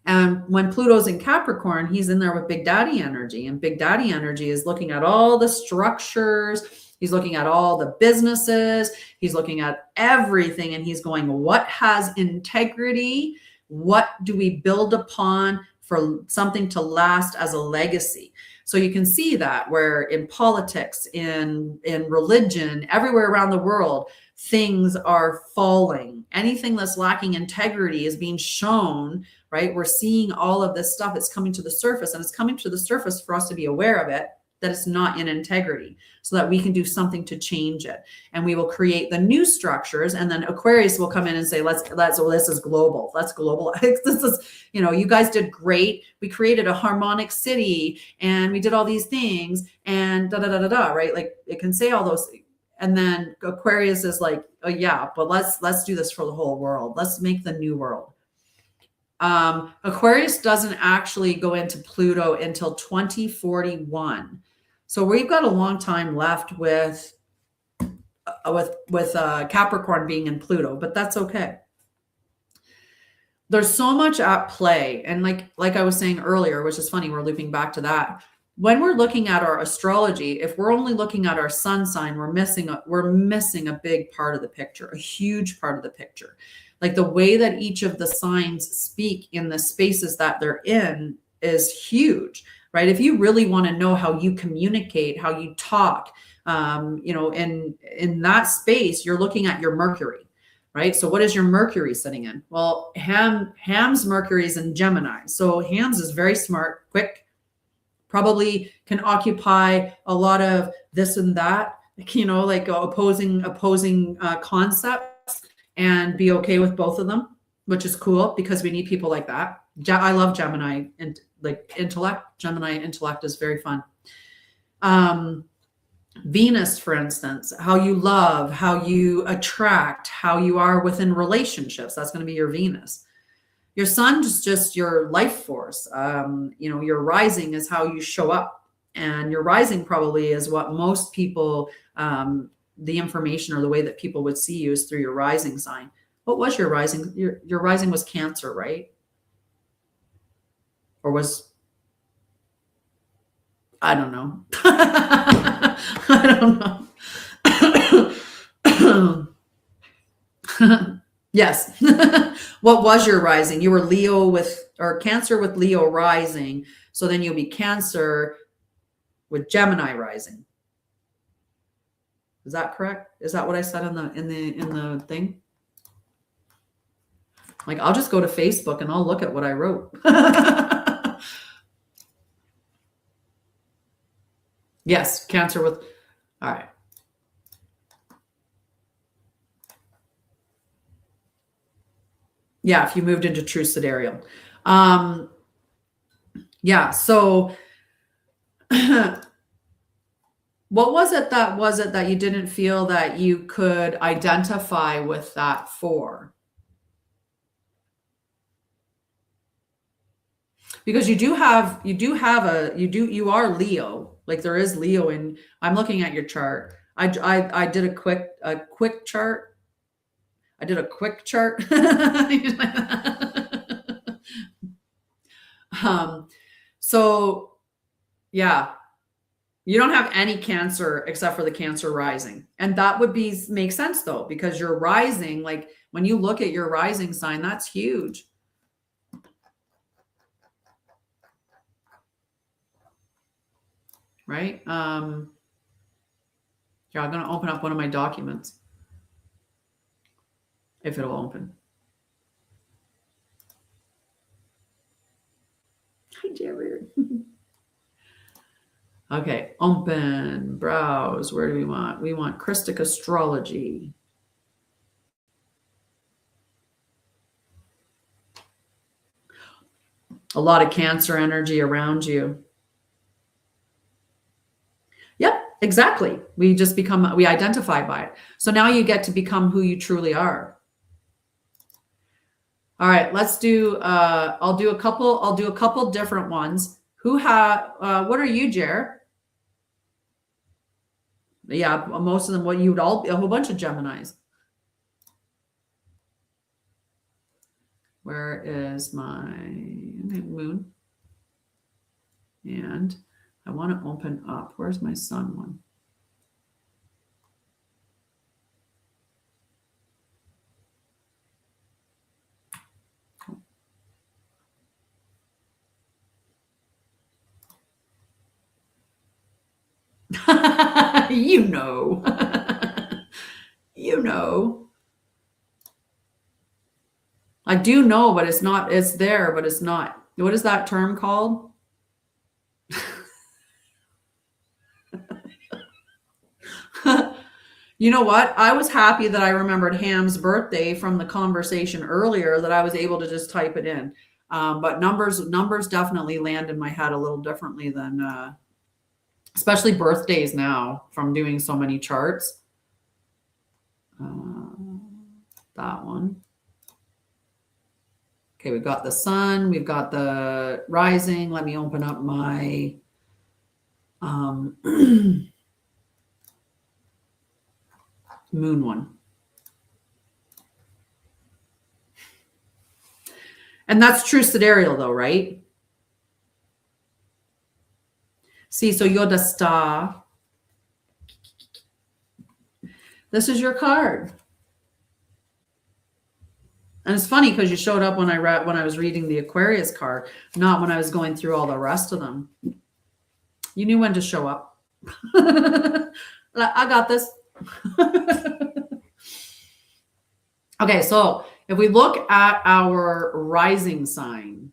And when Pluto's in Capricorn, he's in there with Big Daddy energy. And Big Daddy energy is looking at all the structures. He's looking at all the businesses. He's looking at everything. And he's going, what has integrity? What do we build upon for something to last as a legacy? So you can see that where in politics, in religion, everywhere around the world, things are falling. Anything that's lacking integrity is being shown, right? We're seeing all of this stuff. It's coming to the surface, and it's coming to the surface for us to be aware of it, that it's not in integrity, so that we can do something to change it. And we will create the new structures. And then Aquarius will come in and say, let's, this is global. Let's globalize. This is, you guys did great. We created a harmonic city and we did all these things and right? Like it can say all those things. And then Aquarius is like, "Oh yeah, but let's do this for the whole world. Let's make the new world." Aquarius doesn't actually go into Pluto until 2041. So we've got a long time left with Capricorn being in Pluto, but that's okay. There's so much at play. And like I was saying earlier, which is funny, we're looping back to that. When we're looking at our astrology, if we're only looking at our sun sign, we're missing a big part of the picture, a huge part of the picture. Like the way that each of the signs speak in the spaces that they're in is huge, right? If you really want to know how you communicate, how you talk, in that space, you're looking at your Mercury. Right. So what is your Mercury sitting in? Well, Ham's Mercury is in Gemini. So Ham's is very smart, quick, probably can occupy a lot of this and that, like opposing concepts, and be okay with both of them, which is cool because we need people like that. I love Gemini and like intellect. Gemini intellect is very fun. Venus, for instance, how you love, how you attract, how you are within relationships. That's going to be your Venus. Your sun is just your life force. Your rising is how you show up. And your rising probably is what most people, the information or the way that people would see you is through your rising sign. What was your rising? Your rising was Cancer, right? Or was, I don't know. I don't know. Yes. What was your rising? You were Leo or Cancer with Leo rising. So then you'll be Cancer with Gemini rising. Is that correct? Is that what I said in the thing? Like, I'll just go to Facebook and I'll look at what I wrote. Yes, Cancer with, all right. Yeah, if you moved into true sidereal. Yeah, so what was it that you didn't feel that you could identify with that for? Because you are Leo. Like there is Leo in, I'm looking at your chart. I did a quick chart. I did a quick chart. So yeah, you don't have any Cancer except for the Cancer rising. And that would make sense though, because your rising, like when you look at your rising sign, that's huge. Right? Yeah, I'm going to open up one of my documents. If it'll open. Hi, Jared. Okay, open, browse. Where do we want? We want Christic astrology. A lot of Cancer energy around you. Yep, exactly. We identify by it. So now you get to become who you truly are. All right, let's do, I'll do a couple different ones. What are you, Jer? Yeah, most of them, a whole bunch of Geminis. Where is my moon? And I want to open up. Where's my sun one? You know. You know. I do know, but it's not, it's there, but it's not. What is that term called? You know what? I was happy that I remembered Ham's birthday from the conversation earlier, that I was able to just type it in. But numbers definitely land in my head a little differently than, especially birthdays now from doing so many charts. That one. Okay, we've got the sun, we've got the rising. Let me open up my Moon one. And that's true sidereal though, right? See, so Yoda Star. This is your card. And it's funny because you showed up when I was reading the Aquarius card, not when I was going through all the rest of them. You knew when to show up. I got this. Okay, so if we look at our rising sign,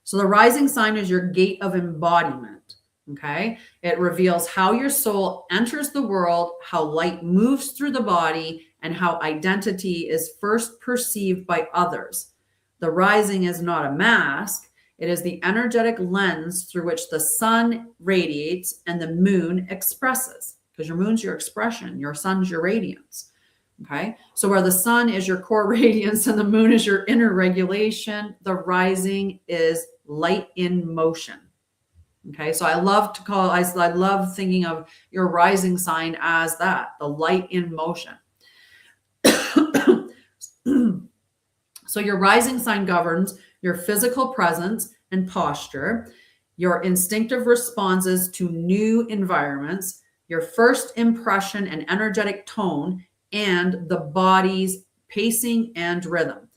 so the rising sign is your gate of embodiment. Okay, it reveals how your soul enters the world, how light moves through the body, and how identity is first perceived by others. The rising is not a mask. It is the energetic lens through which the sun radiates and the moon expresses, because your moon's your expression, your sun's your radiance. Okay, so where the sun is your core radiance and the moon is your inner regulation, the rising is light in motion. Okay, so I love thinking of your rising sign as that, the light in motion. So your rising sign governs your physical presence and posture, your instinctive responses to new environments, your first impression and energetic tone, and the body's pacing and rhythm.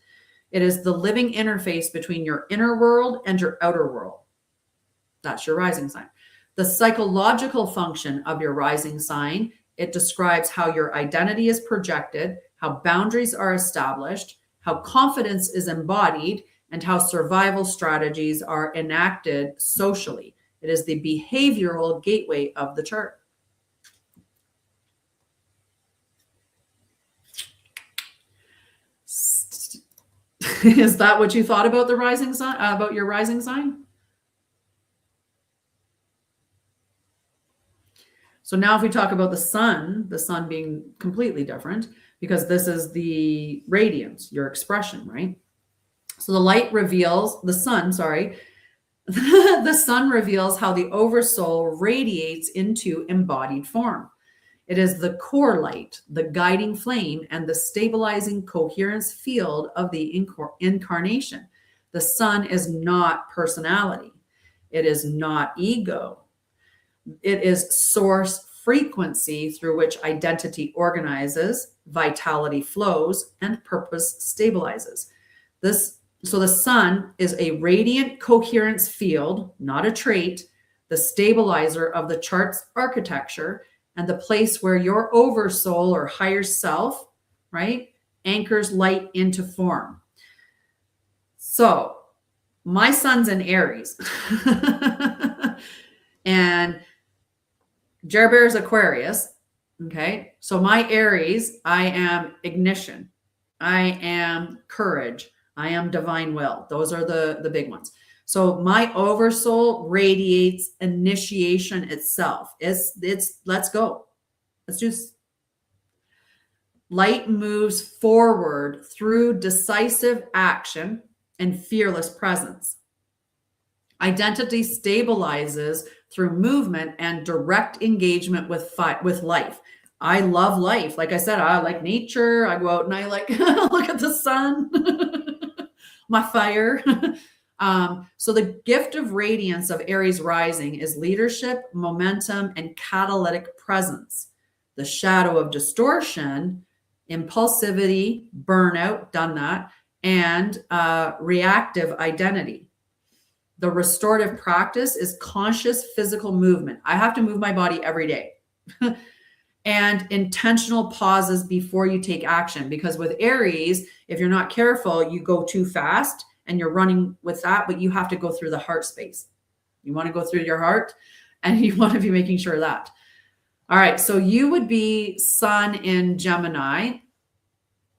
It is the living interface between your inner world and your outer world. That's your rising sign. The psychological function of your rising sign, it describes how your identity is projected, how boundaries are established, how confidence is embodied, and how survival strategies are enacted socially. It is the behavioral gateway of the chart. Is that what you thought about the rising sign, about your rising sign? So now if we talk about the sun being completely different, because this is the radiance, your expression, right? So the sun reveals how the oversoul radiates into embodied form. It is the core light, the guiding flame, and the stabilizing coherence field of the incarnation. The sun is not personality. It is not ego. It is source frequency through which identity organizes, vitality flows, and purpose stabilizes. So the sun is a radiant coherence field, not a trait, the stabilizer of the chart's architecture, and the place where your oversoul or higher self, right, anchors light into form. So my sun's in Aries. And Jer Bear's Aquarius. Okay. So my Aries, I am ignition. I am courage. I am divine will. Those are the big ones. So my oversoul radiates initiation itself. It's let's go. Let's just light moves forward through decisive action and fearless presence. Identity stabilizes through movement and direct engagement with life. I love life. Like I said, I like nature. I go out and I like look at the sun, my fire. So the gift of radiance of Aries rising is leadership, momentum, and catalytic presence. The shadow of distortion, impulsivity, burnout, done that, and reactive identity. The restorative practice is conscious physical movement. I have to move my body every day. And intentional pauses before you take action. Because with Aries, if you're not careful, you go too fast and you're running with that, but you have to go through the heart space. You want to go through your heart and you want to be making sure of that. All right, so you would be Sun in Gemini.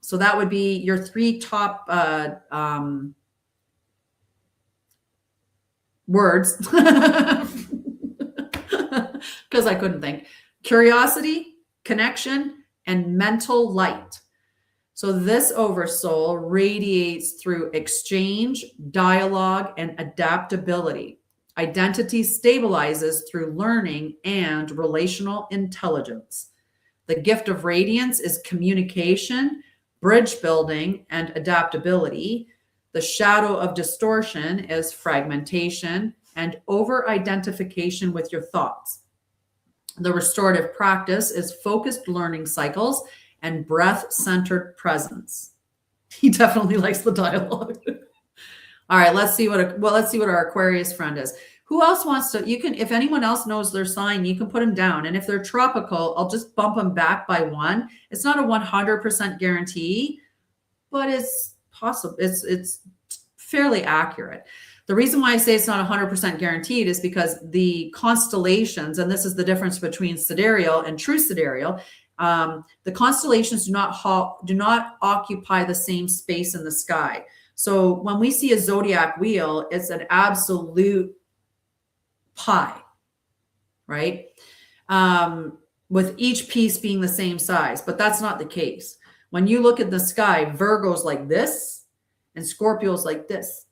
So that would be your three top words, because I couldn't think. Curiosity, connection, and mental light. So this oversoul radiates through exchange, dialogue, and adaptability. Identity stabilizes through learning and relational intelligence. The gift of radiance is communication, bridge building, and adaptability. The shadow of distortion is fragmentation and over-identification with your thoughts. The restorative practice is focused learning cycles and breath-centered presence. He definitely likes the dialogue. All right, let's see what our Aquarius friend is. Who else wants to, you can, if anyone else knows their sign, you can put them down. And if they're tropical, I'll just bump them back by 1. It's not a 100% guarantee, but it's possible. It's fairly accurate. The reason why I say it's not 100% guaranteed is because the constellations, and this is the difference between sidereal and true sidereal, the constellations do not occupy the same space in the sky. So when we see a zodiac wheel, it's an absolute pie, right? With each piece being the same size, but that's not the case. When you look at the sky, Virgo's like this and Scorpio's like this.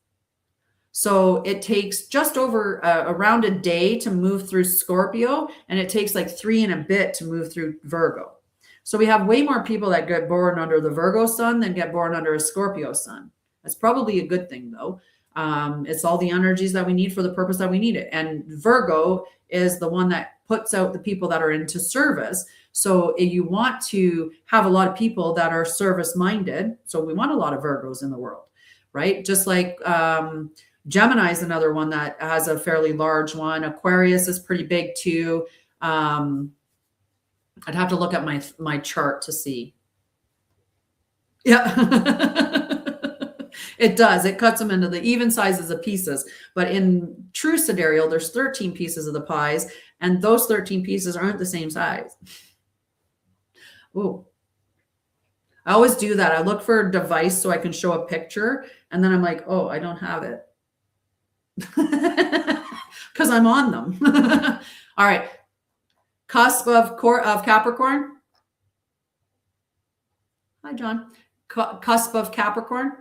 So it takes just over around a day to move through Scorpio, and it takes like 3 and a bit to move through Virgo. So we have way more people that get born under the Virgo sun than get born under a Scorpio sun. That's probably a good thing, though. It's all the energies that we need for the purpose that we need it. And Virgo is the one that puts out the people that are into service. So you want to have a lot of people that are service minded. So we want a lot of Virgos in the world, right? Just like Gemini is another one that has a fairly large one. Aquarius is pretty big too. I'd have to look at my chart to see. Yeah. It does. It cuts them into the even sizes of pieces. But in true sidereal, there's 13 pieces of the pies, and those 13 pieces aren't the same size. Ooh. I always do that. I look for a device so I can show a picture, and then I'm like, oh, I don't have it. Because I'm on them. All right. Cusp of Capricorn. Hi, John. Cusp of Capricorn.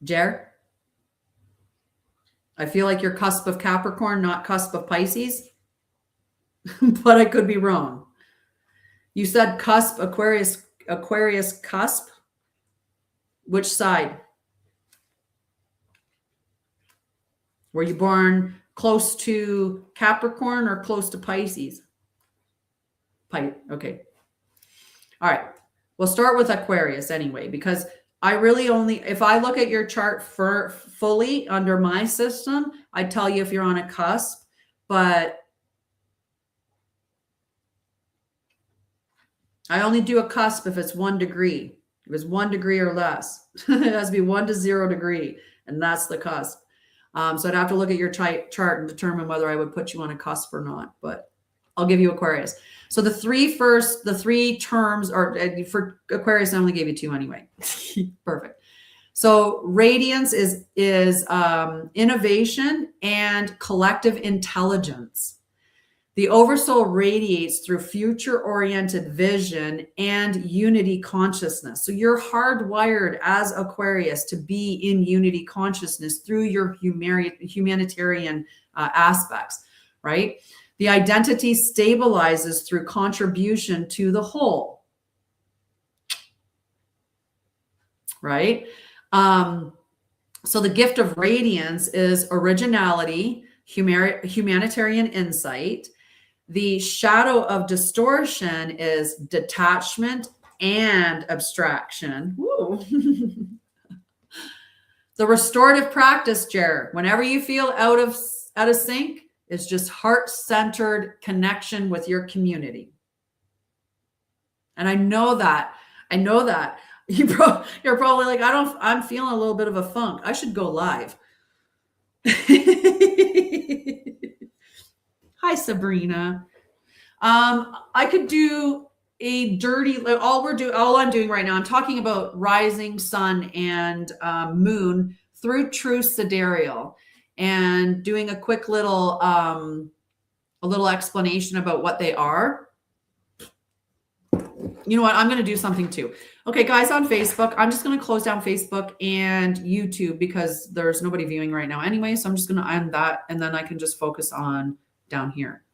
Jer, I feel like you're cusp of Capricorn, not cusp of Pisces, but I could be wrong. You said cusp, Aquarius cusp. Which side? Were you born close to Capricorn or close to Pisces? Okay. All right. We'll start with Aquarius anyway, because I really only, if I look at your chart for fully under my system, I tell you if you're on a cusp, but I only do a cusp if it's 1 degree. If it's 1 degree or less, it has to be 1 to 0 degree, and that's the cusp. So I'd have to look at your chart and determine whether I would put you on a cusp or not, but I'll give you Aquarius. So the three terms, or for Aquarius, I only gave you 2 anyway. Perfect. So radiance is innovation and collective intelligence. The Oversoul radiates through future-oriented vision and unity consciousness. So you're hardwired as Aquarius to be in unity consciousness through your humanitarian aspects, right? The identity stabilizes through contribution to the whole, right? So the gift of radiance is originality, humanitarian insight. The shadow of distortion is detachment and abstraction. Woo. The restorative practice, Jared, whenever you feel out of sync, it's just heart-centered connection with your community. And I know that. You're probably like, I'm feeling a little bit of a funk. I should go live. Hi, Sabrina. I could do a dirty, all I'm doing right now, I'm talking about rising sun and moon through true sidereal, and doing a quick little explanation about what they are. You know what? I'm going to do something too. Okay, guys on Facebook, I'm just going to close down Facebook and YouTube because there's nobody viewing right now anyway. So I'm just going to end that and then I can just focus on down here.